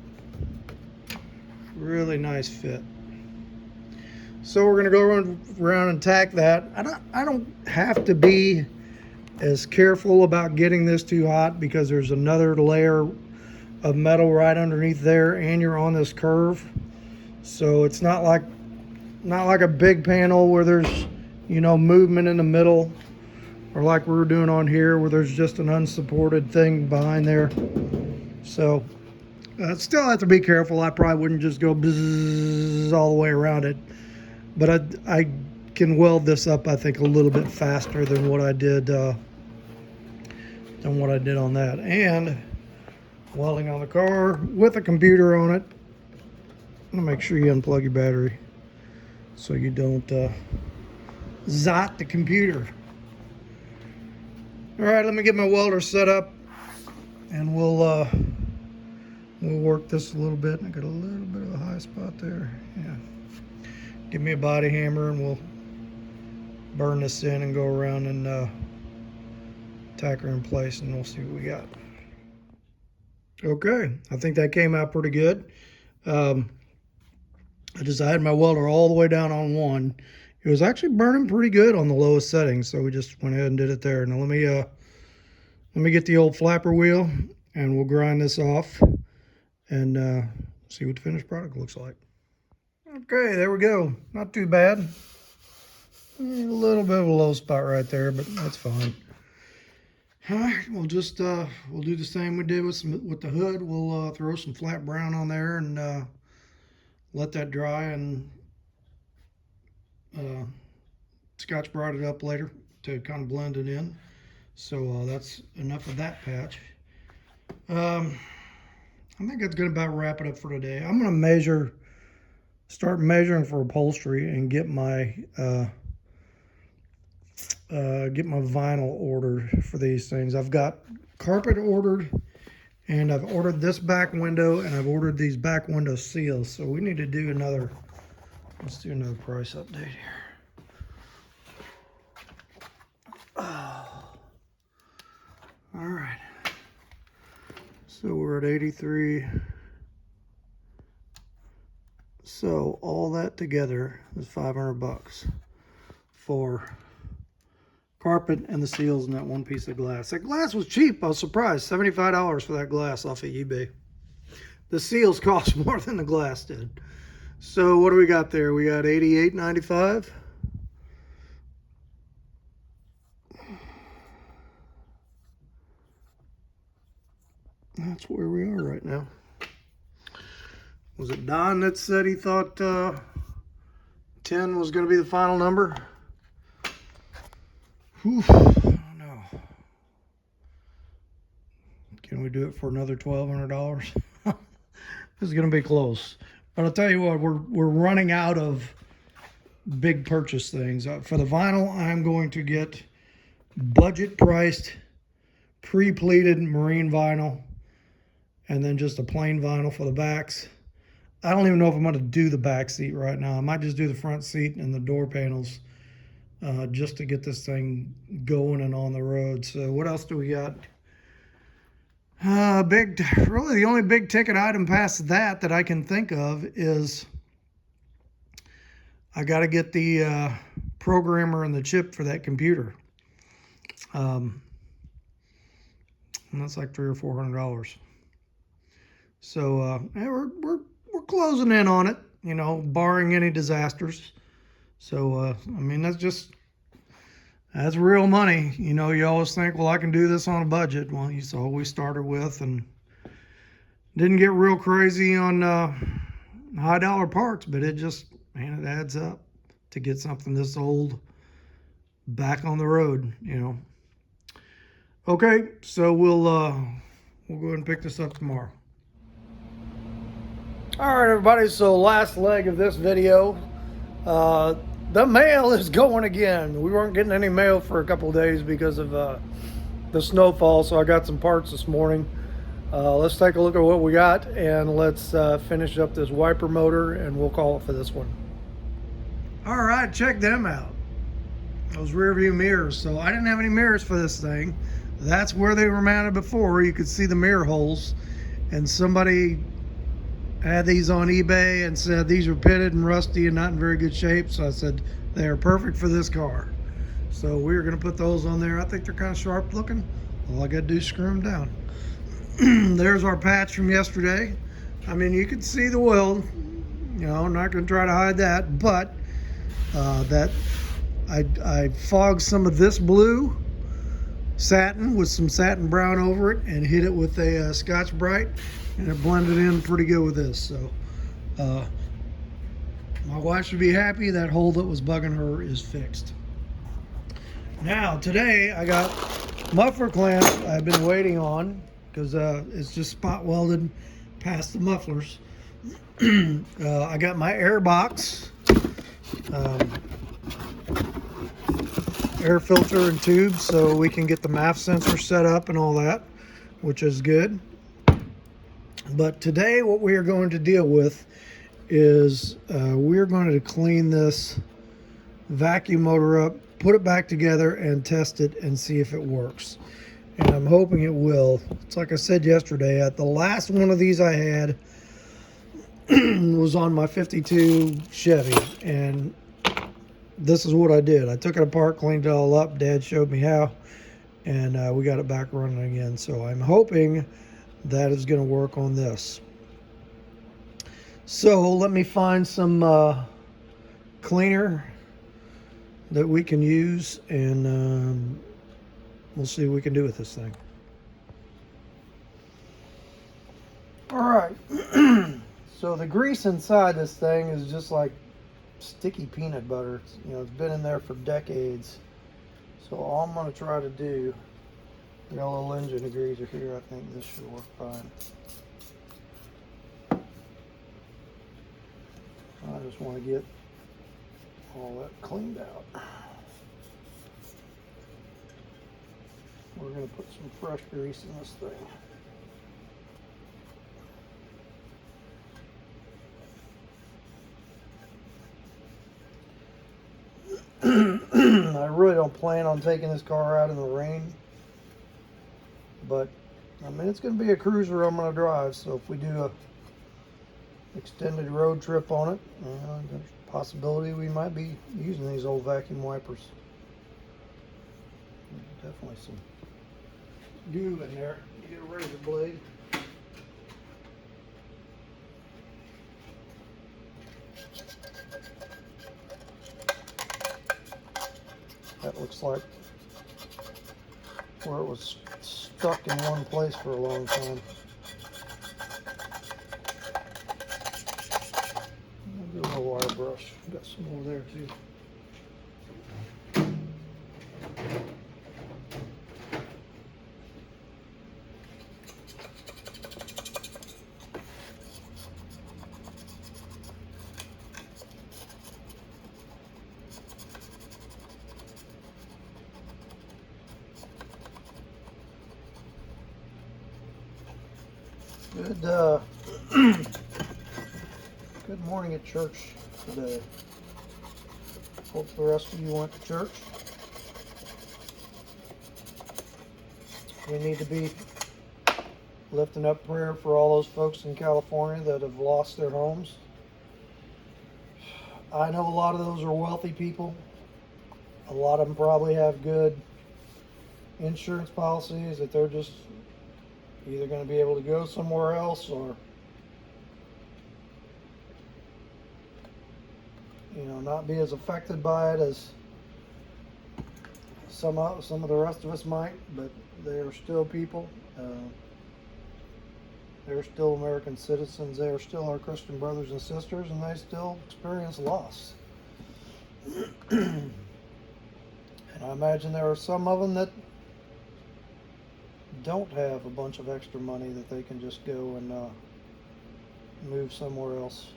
really nice fit. So we're gonna go around and tack that. I don't have to be as careful about getting this too hot, because there's another layer of metal right underneath there, and you're on this curve. So it's not like a big panel where there's, you know, movement in the middle, or like we were doing on here where there's just an unsupported thing behind there. So still have to be careful. I probably wouldn't just go bzzz all the way around it, but I can weld this up, I think, a little bit faster than what I did on that. And welding on the car with a computer on it. I'm gonna make sure you unplug your battery so you don't zot the computer. All right, let me get my welder set up, and we'll work this a little bit. I got a little bit of a high spot there. Yeah. Give me a body hammer, and we'll burn this in and go around and tack her in place, and we'll see what we got. Okay, I think that came out pretty good. I had my welder all the way down on 1. It was actually burning pretty good on the lowest setting, so we just went ahead and did it there. Now let me get the old flapper wheel, and we'll grind this off and see what the finished product looks like. Okay, there we go. Not too bad. A little bit of a low spot right there, but that's fine. All right, we'll just we'll do the same we did with the hood. We'll throw some flat brown on there and let that dry, and Scotch brought it up later to kind of blend it in. So that's enough of that patch. I think that's gonna about wrap it up for today. I'm gonna start measuring for upholstery and get my vinyl ordered for these things. I've got carpet ordered, and I've ordered this back window, and I've ordered these back window seals. So we need to do let's do another price update here. Oh. All right. So we're at 83. So all that together is $500 for carpet and the seals and that one piece of glass. That glass was cheap. I was surprised. $75 for that glass off of eBay. The seals cost more than the glass did. So what do we got there? We got $88.95. That's where we are right now. Was it Don that said he thought 10 was going to be the final number? Whew, I don't know. Can we do it for another $1,200? This is going to be close. But I'll tell you what, we're running out of big purchase things. For the vinyl, I'm going to get budget priced, pre-pleated marine vinyl. and then just a plain vinyl for the backs. I don't even know if I'm going to do the back seat right now. I might just do the front seat and the door panels just to get this thing going and on the road. So what else do we got? Really the only big ticket item past that I can think of is I got to get the programmer and the chip for that computer. And that's like $300 or $400. So yeah, we're closing in on it, you know, barring any disasters. So I mean, that's real money. You know, you always think, well, I can do this on a budget. Well, you saw what we started with, and didn't get real crazy on high dollar parts, but it just, man, it adds up to get something this old back on the road, you know. Okay, so we'll go ahead and pick this up tomorrow. All right, everybody, so last leg of this video. The mail is going again. We weren't getting any mail for a couple of days because of the snowfall, so I got some parts this morning. Let's take a look at what we got, and let's finish up this wiper motor, and we'll call it for this one. All right, check them out. Those rear view mirrors. So I didn't have any mirrors for this thing. That's where they were mounted before. You could see the mirror holes, and somebody had these on eBay and said these were pitted and rusty and not in very good shape. So I said they are perfect for this car. So we're going to put those on there. I think they're kind of sharp looking. All I got to do is screw them down. There's our patch from yesterday. I mean, you can see the weld. You know, I'm not going to try to hide that, but that I fogged some of this blue satin with some satin brown over it and hit it with a Scotch Brite, and it blended in pretty good with this. So my wife should be happy. That hole that was bugging her is fixed. Now today I got muffler clamps I've been waiting on because it's just spot welded past the mufflers. I got my air box, air filter and tubes, so we can get the MAF sensor set up and all that, which is good. But today what we are going to deal with is we're going to clean this vacuum motor up, put it back together, and test it and see if it works. And I'm hoping it will. It's like I said yesterday, the last one of these I had was on my 52 Chevy, and this is what I did. I took it apart, cleaned it all up. Dad showed me how, and we got it back running again. So I'm hoping that is going to work on this. So let me find some cleaner that we can use, and we'll see what we can do with this thing. All right. So the grease inside this thing is just like sticky peanut butter. You know, it's been in there for decades. So all I'm going to try to do, got a little engine degreaser here. I think this should work fine. I just want to get all that cleaned out. We're going to put some fresh grease in this thing. I really don't plan on taking this car out in the rain, but I mean, it's going to be a cruiser I'm going to drive, so if we do a extended road trip on it, there's a possibility we might be using these old vacuum wipers. There's definitely some goo in there. You get a razor blade. That looks like where it was stuck in one place for a long time. I'll do a little wire brush. Got some more there too. Good, good morning at church today. Hope the rest of you went to church. We need to be lifting up prayer for all those folks in California that have lost their homes. I know a lot of those are wealthy people. A lot of them probably have good insurance policies that they're just either going to be able to go somewhere else or, you know, not be as affected by it as some of the rest of us might, but they are still people. They're still American citizens. They are still our Christian brothers and sisters, and they still experience loss. And I imagine there are some of them that don't have a bunch of extra money that they can just go and move somewhere else.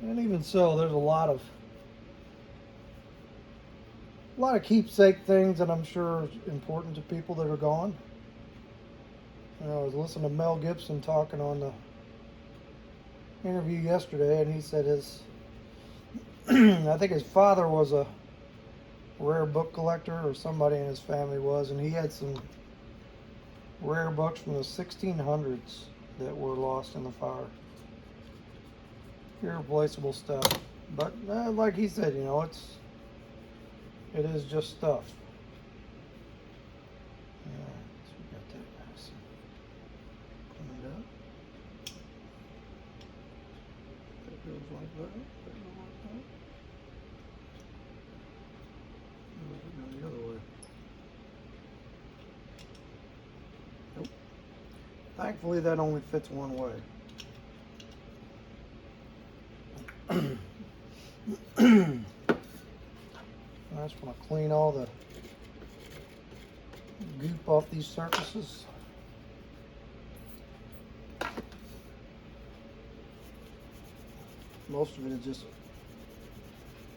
And even so, there's a lot of keepsake things that I'm sure are important to people that are gone. You know, I was listening to Mel Gibson talking on the interview yesterday, and he said his I think his father was a rare book collector, or somebody in his family was, and he had some rare books from the 1600s that were lost in the fire. Irreplaceable stuff. But like he said, you know, it is just stuff. Yeah, so we got that nice and cleaned up. That goes like that. That goes like that. Or does it go the other way? Nope. Thankfully, that only fits one way. I just want to clean all the goop off these surfaces. Most of it is just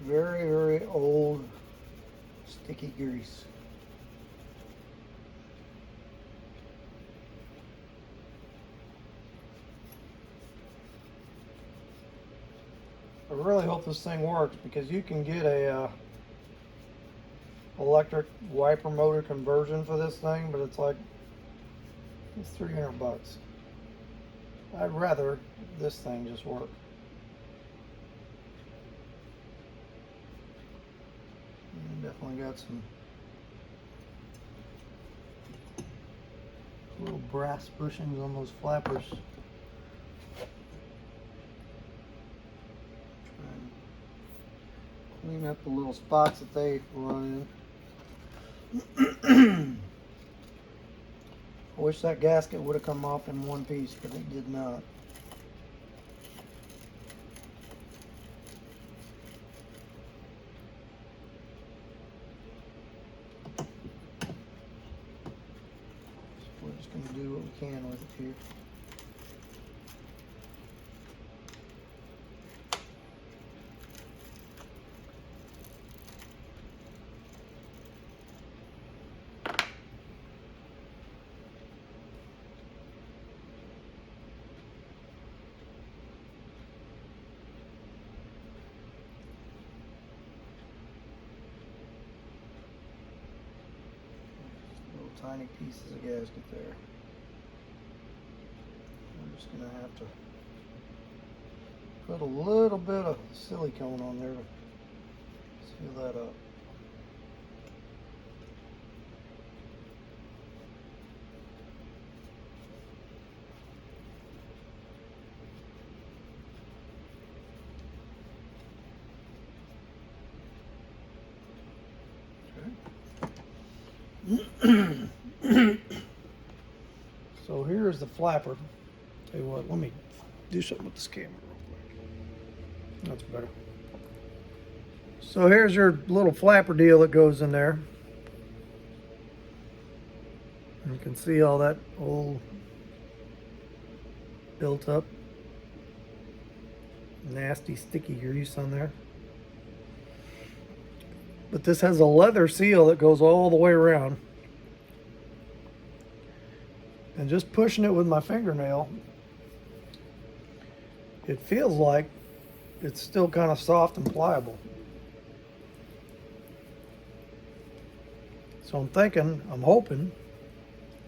very, very old, sticky grease. I really hope this thing works, because you can get a electric wiper motor conversion for this thing, but it's $300. I'd rather this thing just work. And definitely got some little brass bushings on those flappers. Try and clean up the little spots that they run in. I wish that gasket would have come off in one piece, but it did not. So we're just going to do what we can with it here. Tiny pieces of gasket there. I'm just going to have to put a little bit of silicone on there to seal that up. So here's the flapper. Tell you what, let me do something with this camera real quick. That's better. So here's your little flapper deal that goes in there. And you can see all that old built up nasty sticky grease on there. But this has a leather seal that goes all the way around. And just pushing it with my fingernail, it feels like it's still kind of soft and pliable. So I'm hoping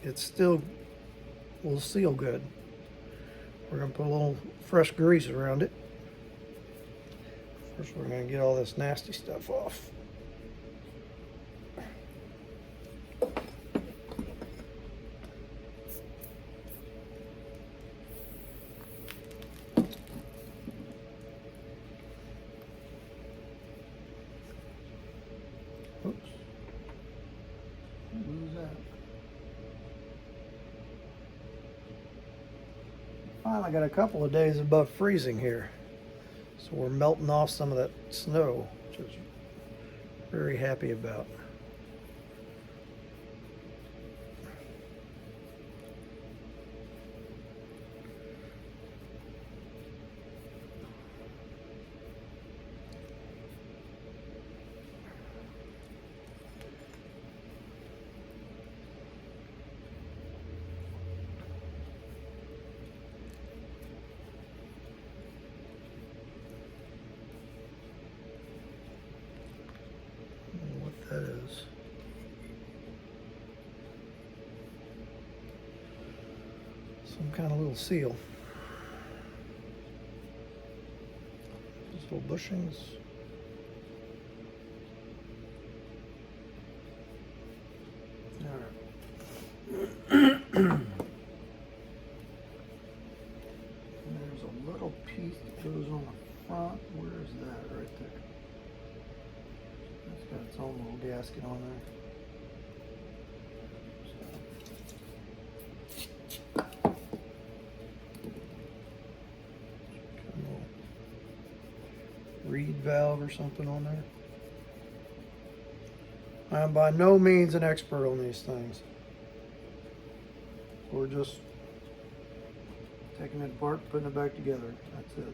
it still will seal good. We're gonna put a little fresh grease around it. First, we're gonna get all this nasty stuff off. Oops. Lose that. Finally got a couple of days above freezing here. So we're melting off some of that snow, which is very happy about. That is. Some kind of little seal. These little bushings. Alright. There's a little piece that goes on the front. Where is that? Right there. It's got its own little gasket on there. Got a little reed valve or something on there. I am by no means an expert on these things. We're just taking it apart, putting it back together. That's it.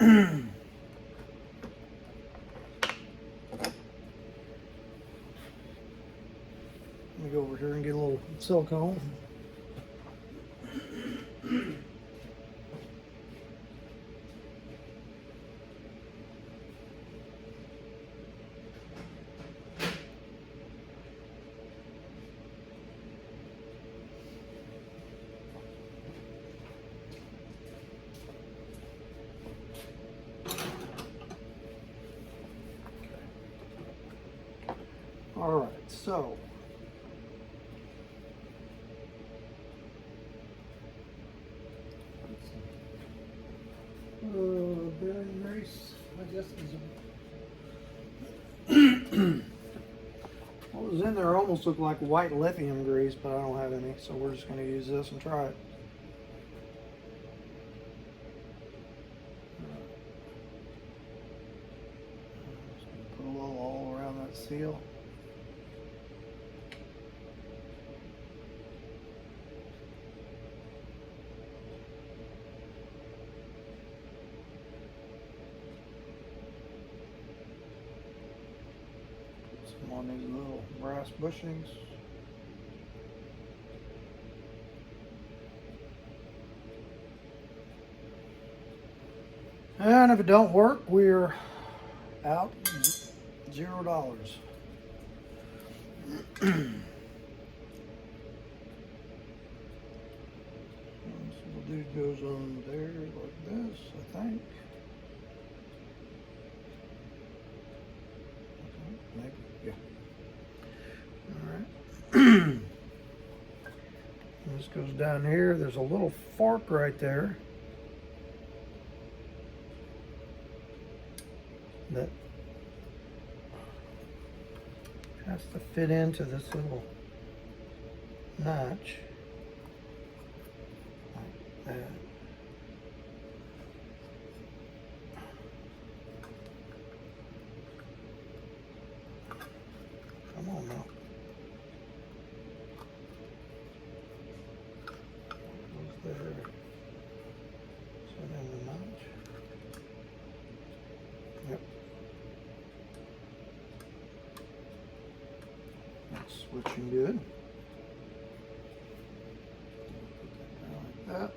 Let me go over here and get a little silicone. All right, so bearing grease, I guess what was in there almost looked like white lithium grease, but I don't have any, so we're just going to use this and try it. Just gonna put a little all around that seal. On these little brass bushings. And if it don't work, we're out $0. This little dude goes on there like this, I think. Maybe. Yeah. All right. This goes down here. There's a little fork right there that has to fit into this little notch like that. Come on now. Yep. That's switching good. Put that down like that.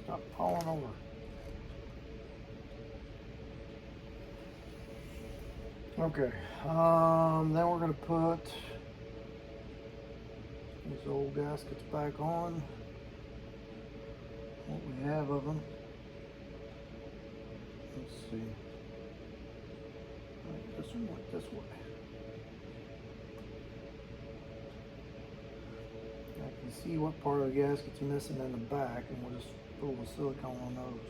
Stop falling over. Okay, then we're going to put these old gaskets back on, what we have of them. Let's see. Right, this one went this way. I can see what part of the gasket's missing in the back, and we'll just pull the silicone on those.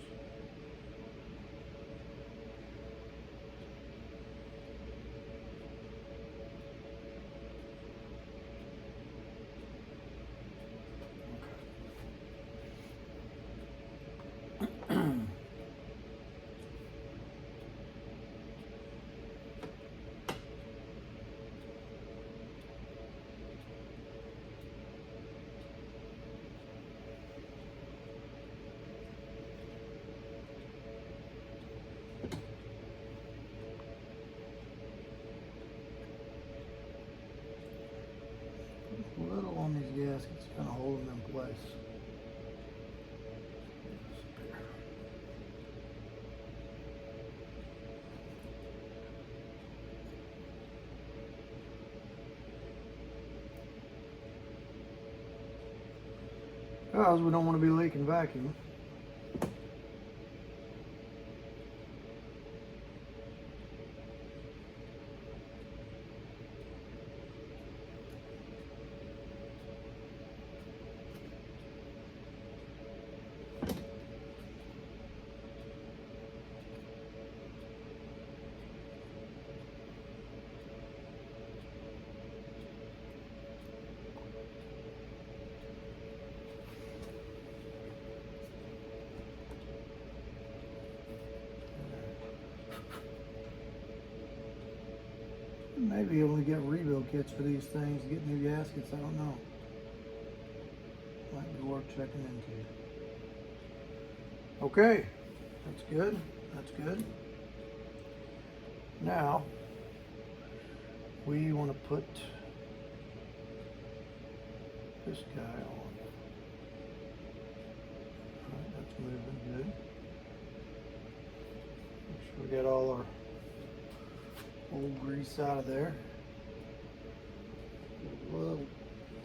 Little on these gaskets, kind of hold them in place. Because we don't want to be leaking vacuum. Maybe able to get rebuild kits for these things, get new gaskets, I don't know. Might be worth checking into. Okay, that's good, that's good. Now, we want to put this guy on. Alright, that's moving good. Make sure we get all our old grease out of there. A little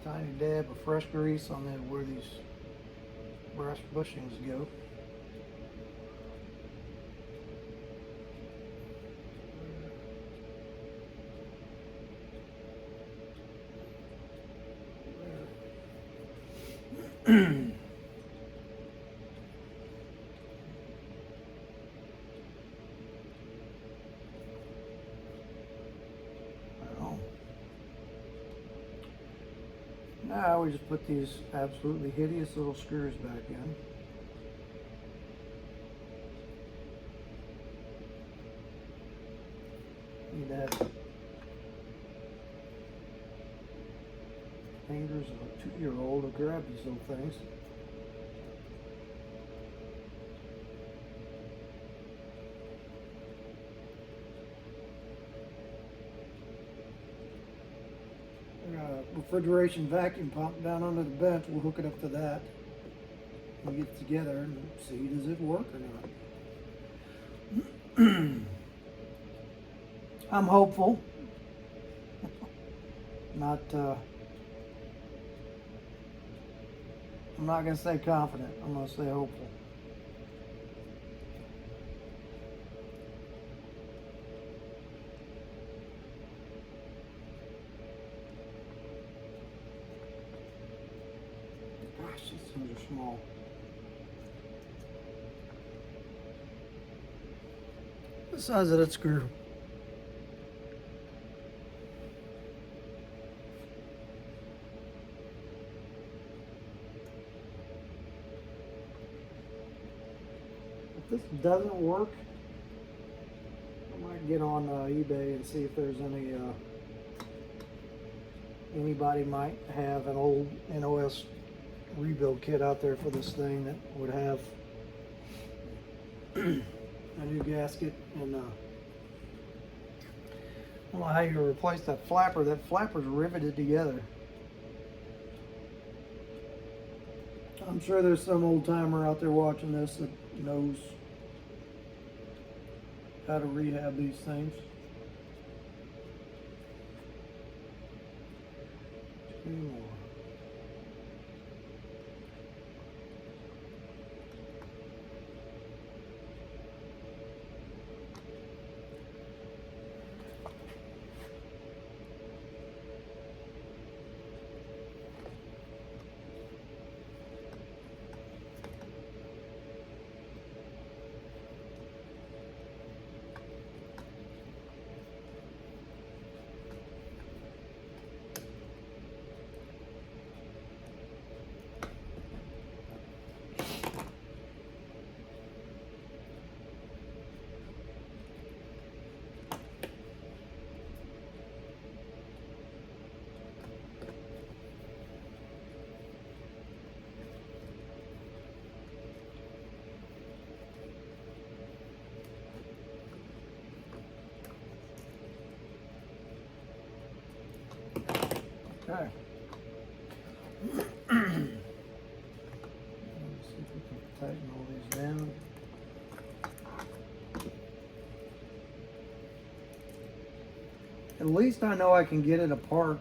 tiny dab of fresh grease on there where these brass bushings go. Now we just put these absolutely hideous little screws back in. Need to have fingers of a 2-year-old to grab these little things. Refrigeration vacuum pump down under the bench. We'll hook it up to that and get it together and see, does it work or not. I'm hopeful. I'm not going to say confident. I'm going to say hopeful. Gosh, these things are small. The size of that screw. If this doesn't work, I might get on eBay and see if there's any anybody might have an old NOS rebuild kit out there for this thing that would have a new gasket and I don't know how you replace that flapper. That flapper's riveted together. I'm sure there's some old timer out there watching this that knows how to rehab these things. Two more. Okay. Let's see if we can tighten all these down. At least I know I can get it apart.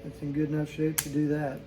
It's in good enough shape to do that.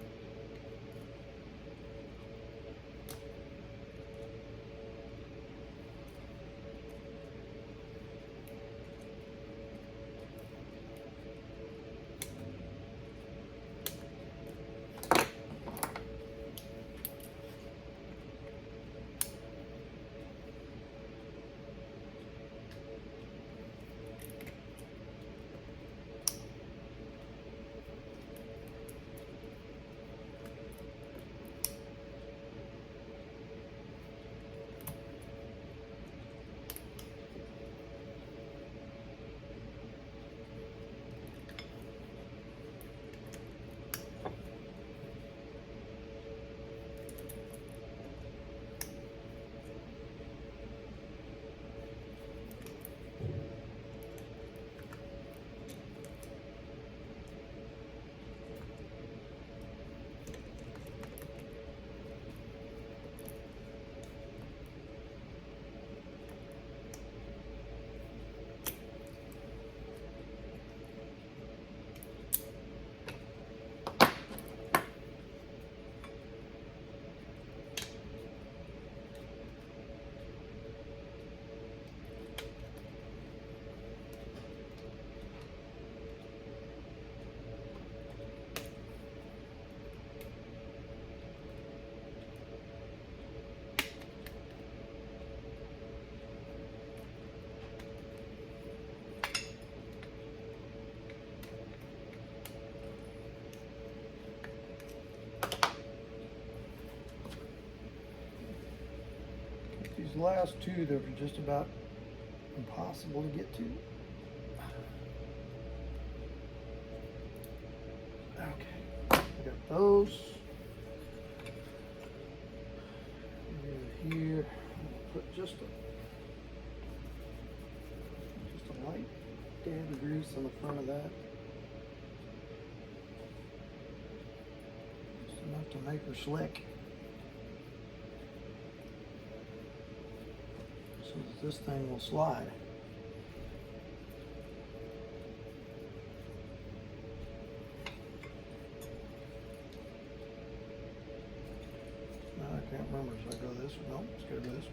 These last two that are just about impossible to get to. Okay, we got those. Here, put just a light dab of grease on the front of that. Just enough to make her slick. So that this thing will slide. Now I can't remember, should I go this way? No, it's gotta go this way.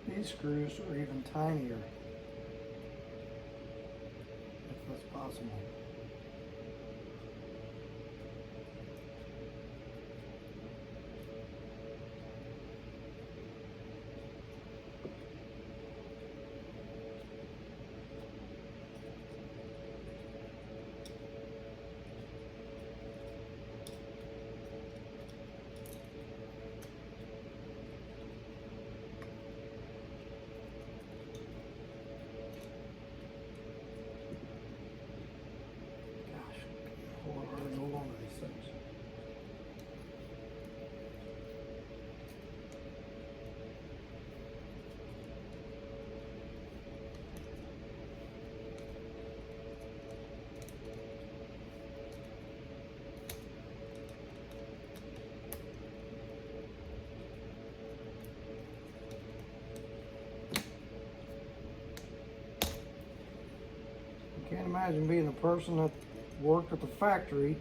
These screws are even tinier, if that's possible. imagine being a person that worked at the factory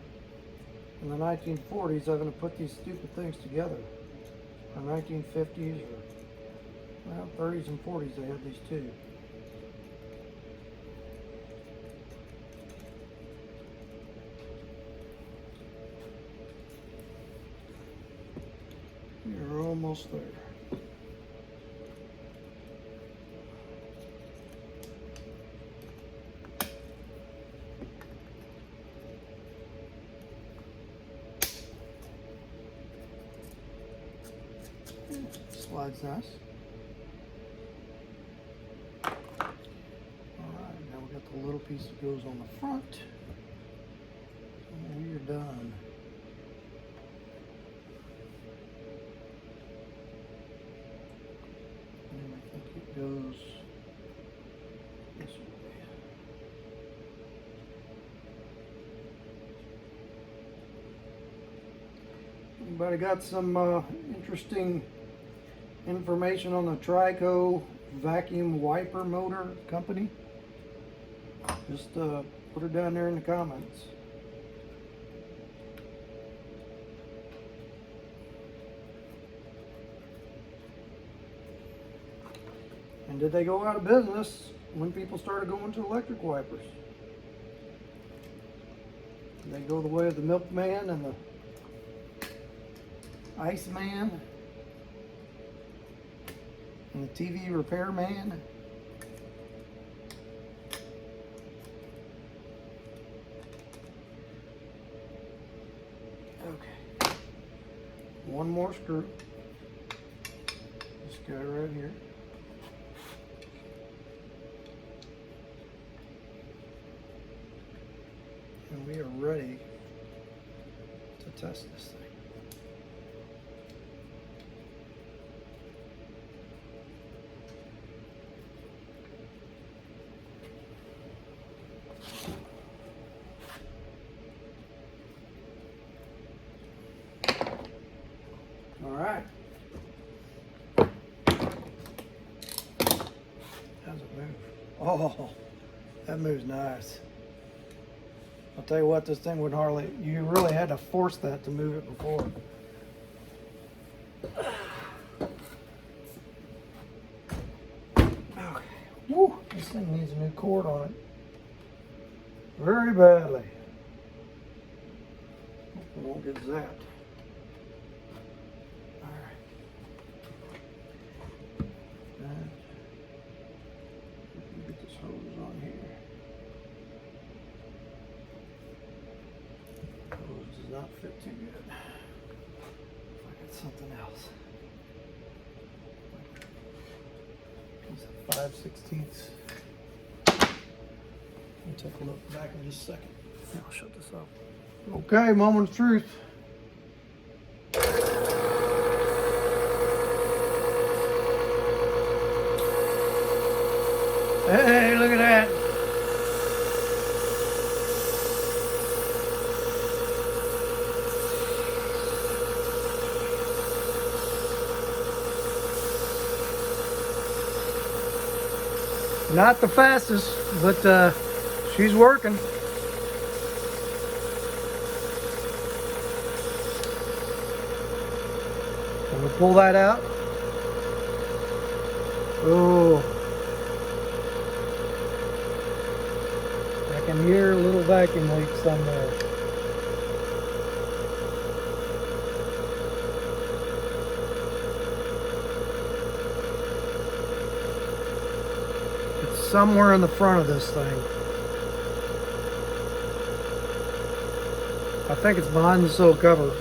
in the 1940s having to put these stupid things together. Or 1950s or, well, 30s and 40s they had these too. You're almost there. Slides nice. Alright, now we got the little piece that goes on the front. And we are done. And I think it goes this way. Anybody got some interesting information on the Trico vacuum wiper motor company? Just put it down there in the comments. And did they go out of business when people started going to electric wipers? Did they go the way of the milkman and the Iceman and the TV repairman? Okay. One more screw. This guy right here. And we are ready to test this thing. All right. How's it move? Oh, that moves nice. I'll tell you what, this thing would hardly, you really had to force that to move it before. Okay. Woo, this thing needs a new cord on it. Very badly. Hope it won't get zapped. Alright. Get this hose on here. Hose does not fit too good. If I get something else. Piece of 5/16. We'll take a look back in just a second. I'll shut this off. Okay, moment of truth. Hey, look at that. Not the fastest, but she's working. We'll pull that out. Oh, I can hear a little vacuum leak somewhere. It's somewhere in the front of this thing. I think it's behind the sill cover.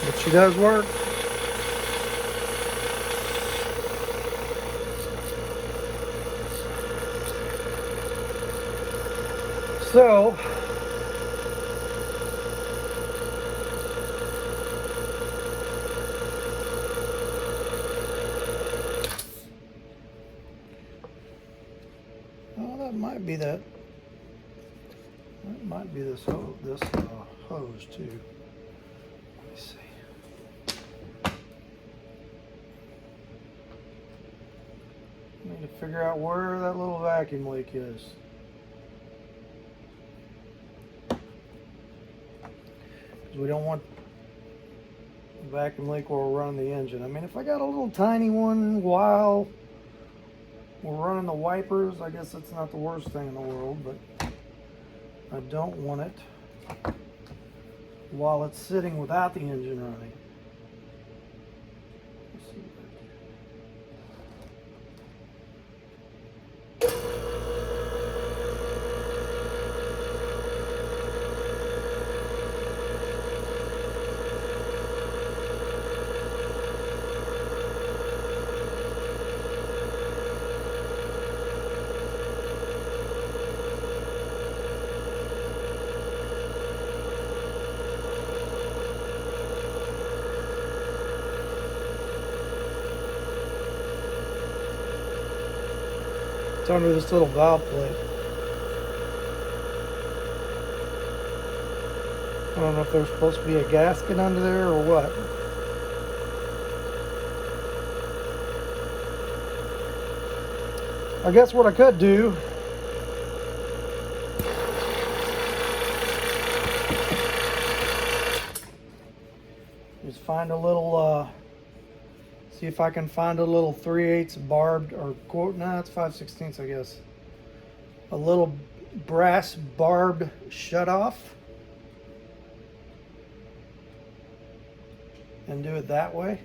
But she does work. So, well, that might be that. That might be this hose too. Let me see. Need to figure out where that little vacuum leak is. Because we don't want a vacuum leak while we're running the engine. I mean, if I got a little tiny one while we're running the wipers, I guess that's not the worst thing in the world, but I don't want it while it's sitting without the engine running. Let's see. It's under this little valve plate. I don't know if there's supposed to be a gasket under there or what. I guess what I could do is find a little see if I can find a little 3/8 barbed, or it's 5/16, I guess. A little brass barbed shutoff. And do it that way.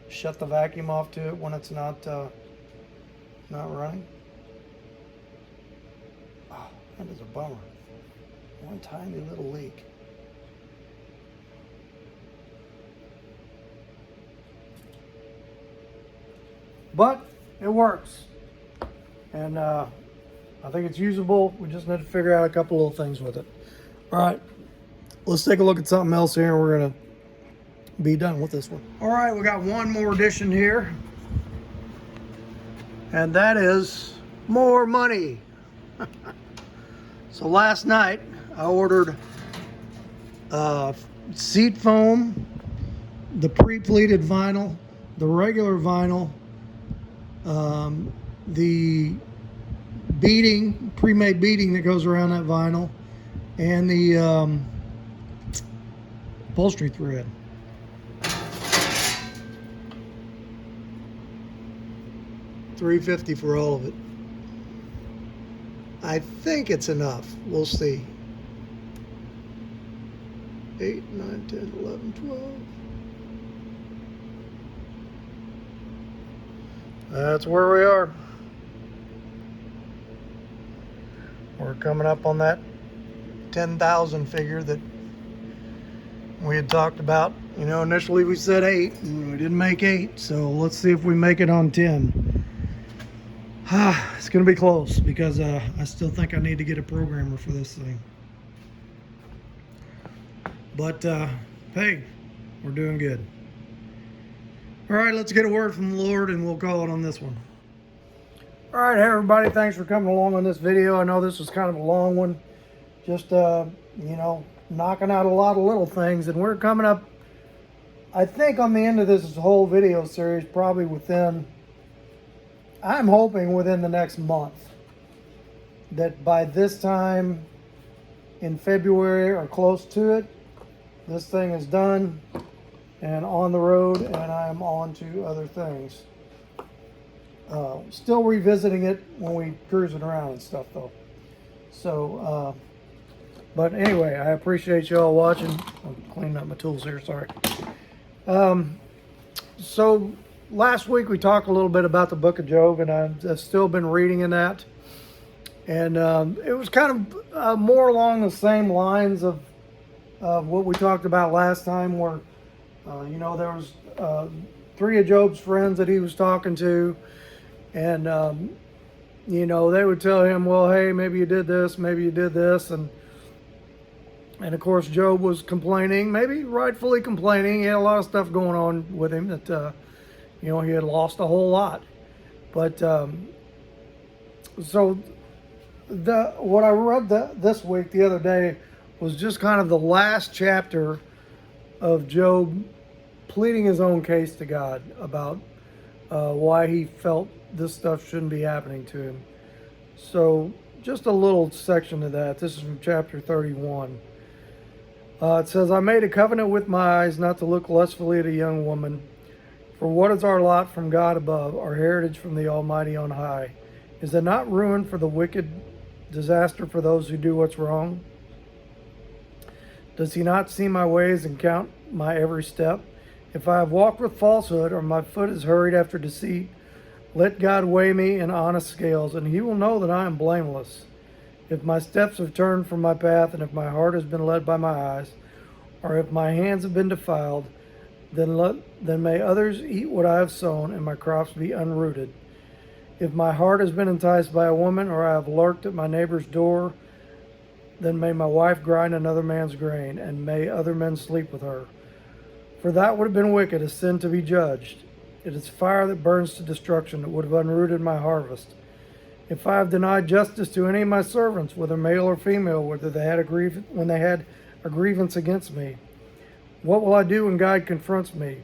Shut the vacuum off to it when it's not running. Oh, that is a bummer. One tiny little leak. But it works, and I think it's usable. We just need to figure out a couple little things with it. All right, let's take a look at something else here, and we're gonna be done with this one. All right, we got one more addition here, and that is more money. So last night I ordered seat foam, the pre-pleated vinyl, the regular vinyl, the beading, pre-made beading that goes around that vinyl, and the upholstery thread. $350 for all of it. I think it's enough. We'll see. 8, 9, 10, 11, 12. That's where we are. We're coming up on that 10,000 figure that we had talked about. You know, initially we said 8, and we didn't make 8, so let's see if we make it on 10. It's going to be close, because I still think I need to get a programmer for this thing. But, hey, we're doing good. All right, let's get a word from the Lord, and we'll call it on this one. All right, hey everybody, thanks for coming along on this video. I know this was kind of a long one, just you know, knocking out a lot of little things, and we're coming up, I think, on the end of this whole video series, probably within, I'm hoping within the next month, that by this time in February or close to it, this thing is done and on the road, and I'm on to other things. Still revisiting it when we cruising around and stuff though. So, but anyway, I appreciate you all watching. I'm cleaning up my tools here, sorry. So last week we talked a little bit about the book of Job, and I've still been reading in that. And it was kind of more along the same lines of what we talked about last time, where, you know, there was 3 of Job's friends that he was talking to. And, you know, they would tell him, well, hey, maybe you did this, maybe you did this. And of course, Job was complaining, maybe rightfully complaining. He had a lot of stuff going on with him that, you know, he had lost a whole lot. But, so what I read this week, the other day, was just kind of the last chapter of Job pleading his own case to God about why he felt this stuff shouldn't be happening to him. So just a little section of that. This is from chapter 31. It says, I made a covenant with my eyes not to look lustfully at a young woman. For what is our lot from God above, our heritage from the Almighty on high? Is it not ruin for the wicked, disaster for those who do what's wrong? Does he not see my ways and count my every step? If I have walked with falsehood, or my foot is hurried after deceit, let God weigh me in honest scales, and he will know that I am blameless. If my steps have turned from my path, and if my heart has been led by my eyes, or if my hands have been defiled, then may others eat what I have sown, and my crops be unrooted. If my heart has been enticed by a woman, or I have lurked at my neighbor's door, then may my wife grind another man's grain, and may other men sleep with her. For that would have been wicked, a sin to be judged. It is fire that burns to destruction that would have unrooted my harvest. If I have denied justice to any of my servants, whether male or female, when they had a grievance against me, what will I do when God confronts me?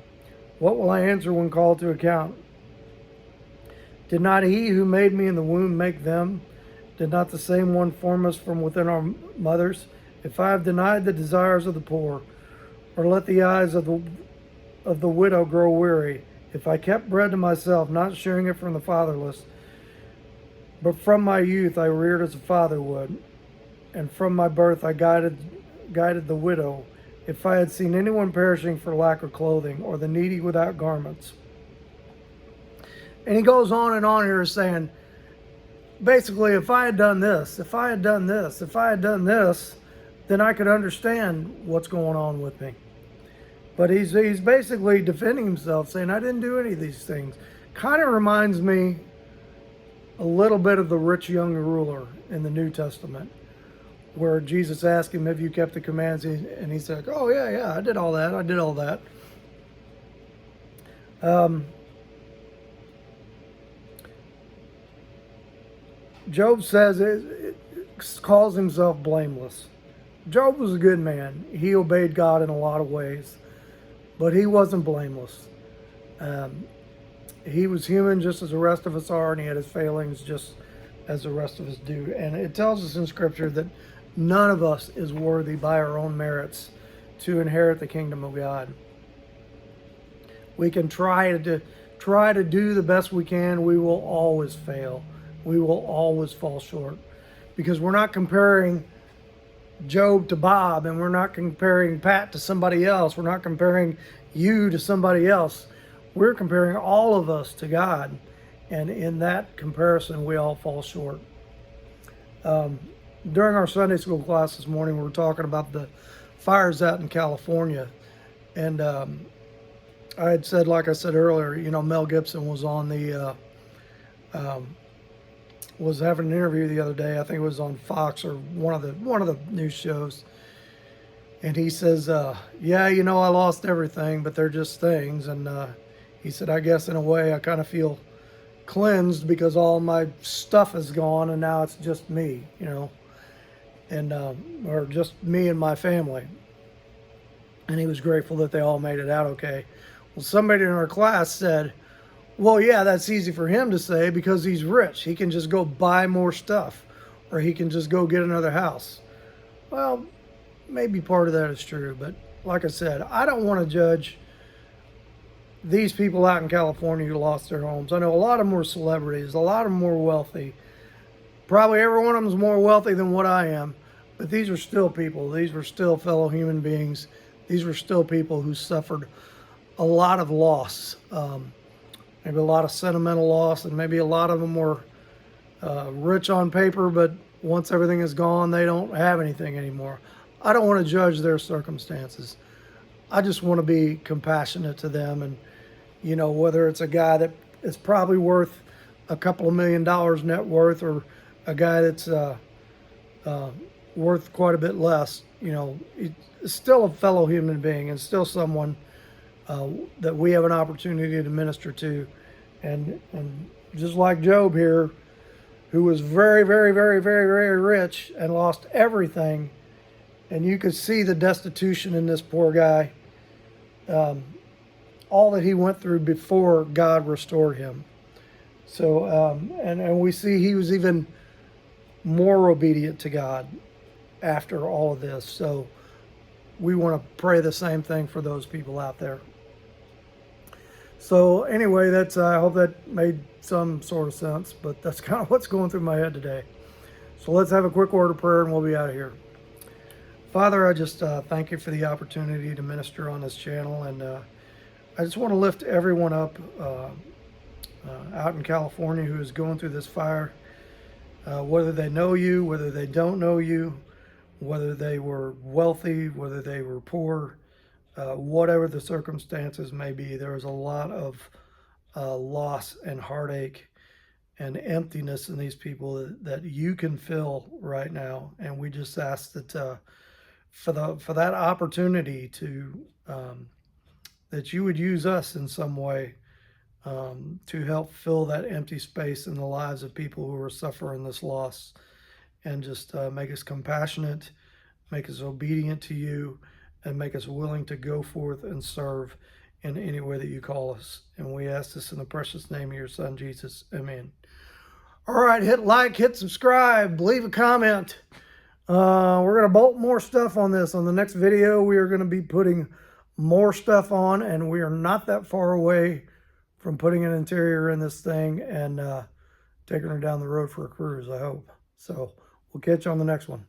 What will I answer when called to account? Did not he who made me in the womb make them? Did not the same one form us from within our mothers? If I have denied the desires of the poor, or let the eyes of the widow grow weary, if I kept bread to myself, not sharing it from the fatherless, but from my youth I reared as a father would, and from my birth I guided the widow, if I had seen anyone perishing for lack of clothing, or the needy without garments. And he goes on here saying, basically, if I had done this, if I had done this, if I had done this, then I could understand what's going on with me. But he's basically defending himself, saying, I didn't do any of these things. Kind of reminds me a little bit of the rich young ruler in the New Testament, where Jesus asked him, have you kept the commands? And he said, oh, yeah, I did all that. I did all that. Job says it calls himself blameless. Job was a good man. He obeyed God in a lot of ways, but he wasn't blameless. He was human just as the rest of us are, and he had his failings just as the rest of us do. And it tells us in Scripture that none of us is worthy by our own merits to inherit the kingdom of God. We can try to do the best we can. We will always fail. We will always fall short, because we're not comparing Job to Bob, and we're not comparing Pat to somebody else. We're not comparing you to somebody else. We're comparing all of us to God, and in that comparison, we all fall short. During our Sunday school class this morning, we were talking about the fires out in California, and I had said, like I said earlier, Mel Gibson was on was having an interview the other day. I think it was on Fox or one of the news shows. And he says, yeah, I lost everything, but they're just things. And he said, I guess in a way I kind of feel cleansed because all my stuff is gone and now it's just me, and or just me and my family. And he was grateful that they all made it out okay. Well, somebody in our class said, well, yeah, that's easy for him to say because he's rich. He can just go buy more stuff, or he can just go get another house. Well, maybe part of that is true, but like I said, I don't want to judge these people out in California who lost their homes. I know a lot of them were celebrities, a lot of them were wealthy. Probably every one of them is more wealthy than what I am, but these were still people. These were still fellow human beings. These were still people who suffered a lot of loss. Maybe a lot of sentimental loss, and maybe a lot of them were rich on paper, but once everything is gone, they don't have anything anymore. I don't want to judge their circumstances. I just want to be compassionate to them, and whether it's a guy that is probably worth a couple of $1 million net worth, or a guy that's worth quite a bit less, it's still a fellow human being, and still someone that we have an opportunity to minister to. And just like Job here, who was very, very, very, very, very rich and lost everything, and you could see the destitution in this poor guy. all that he went through before God restored him. So, and we see he was even more obedient to God after all of this. So we want to pray the same thing for those people out there. So anyway, that's I hope that made some sort of sense, but that's kind of what's going through my head today. So let's have a quick word of prayer and we'll be out of here. Father, I just thank you for the opportunity to minister on this channel, and I just want to lift everyone up out in California who is going through this fire, whether they know you, whether they don't know you, whether they were wealthy, whether they were poor, whatever the circumstances may be. There is a lot of loss and heartache and emptiness in these people that you can fill right now. And we just ask that for that opportunity to that you would use us in some way to help fill that empty space in the lives of people who are suffering this loss, and just make us compassionate, make us obedient to you, and make us willing to go forth and serve in any way that you call us. And we ask this in the precious name of your Son, Jesus. Amen. All right, hit like, hit subscribe, leave a comment. We're going to bolt more stuff on this. On the next video, we are going to be putting more stuff on, and we are not that far away from putting an interior in this thing and taking her down the road for a cruise, I hope. So we'll catch you on the next one.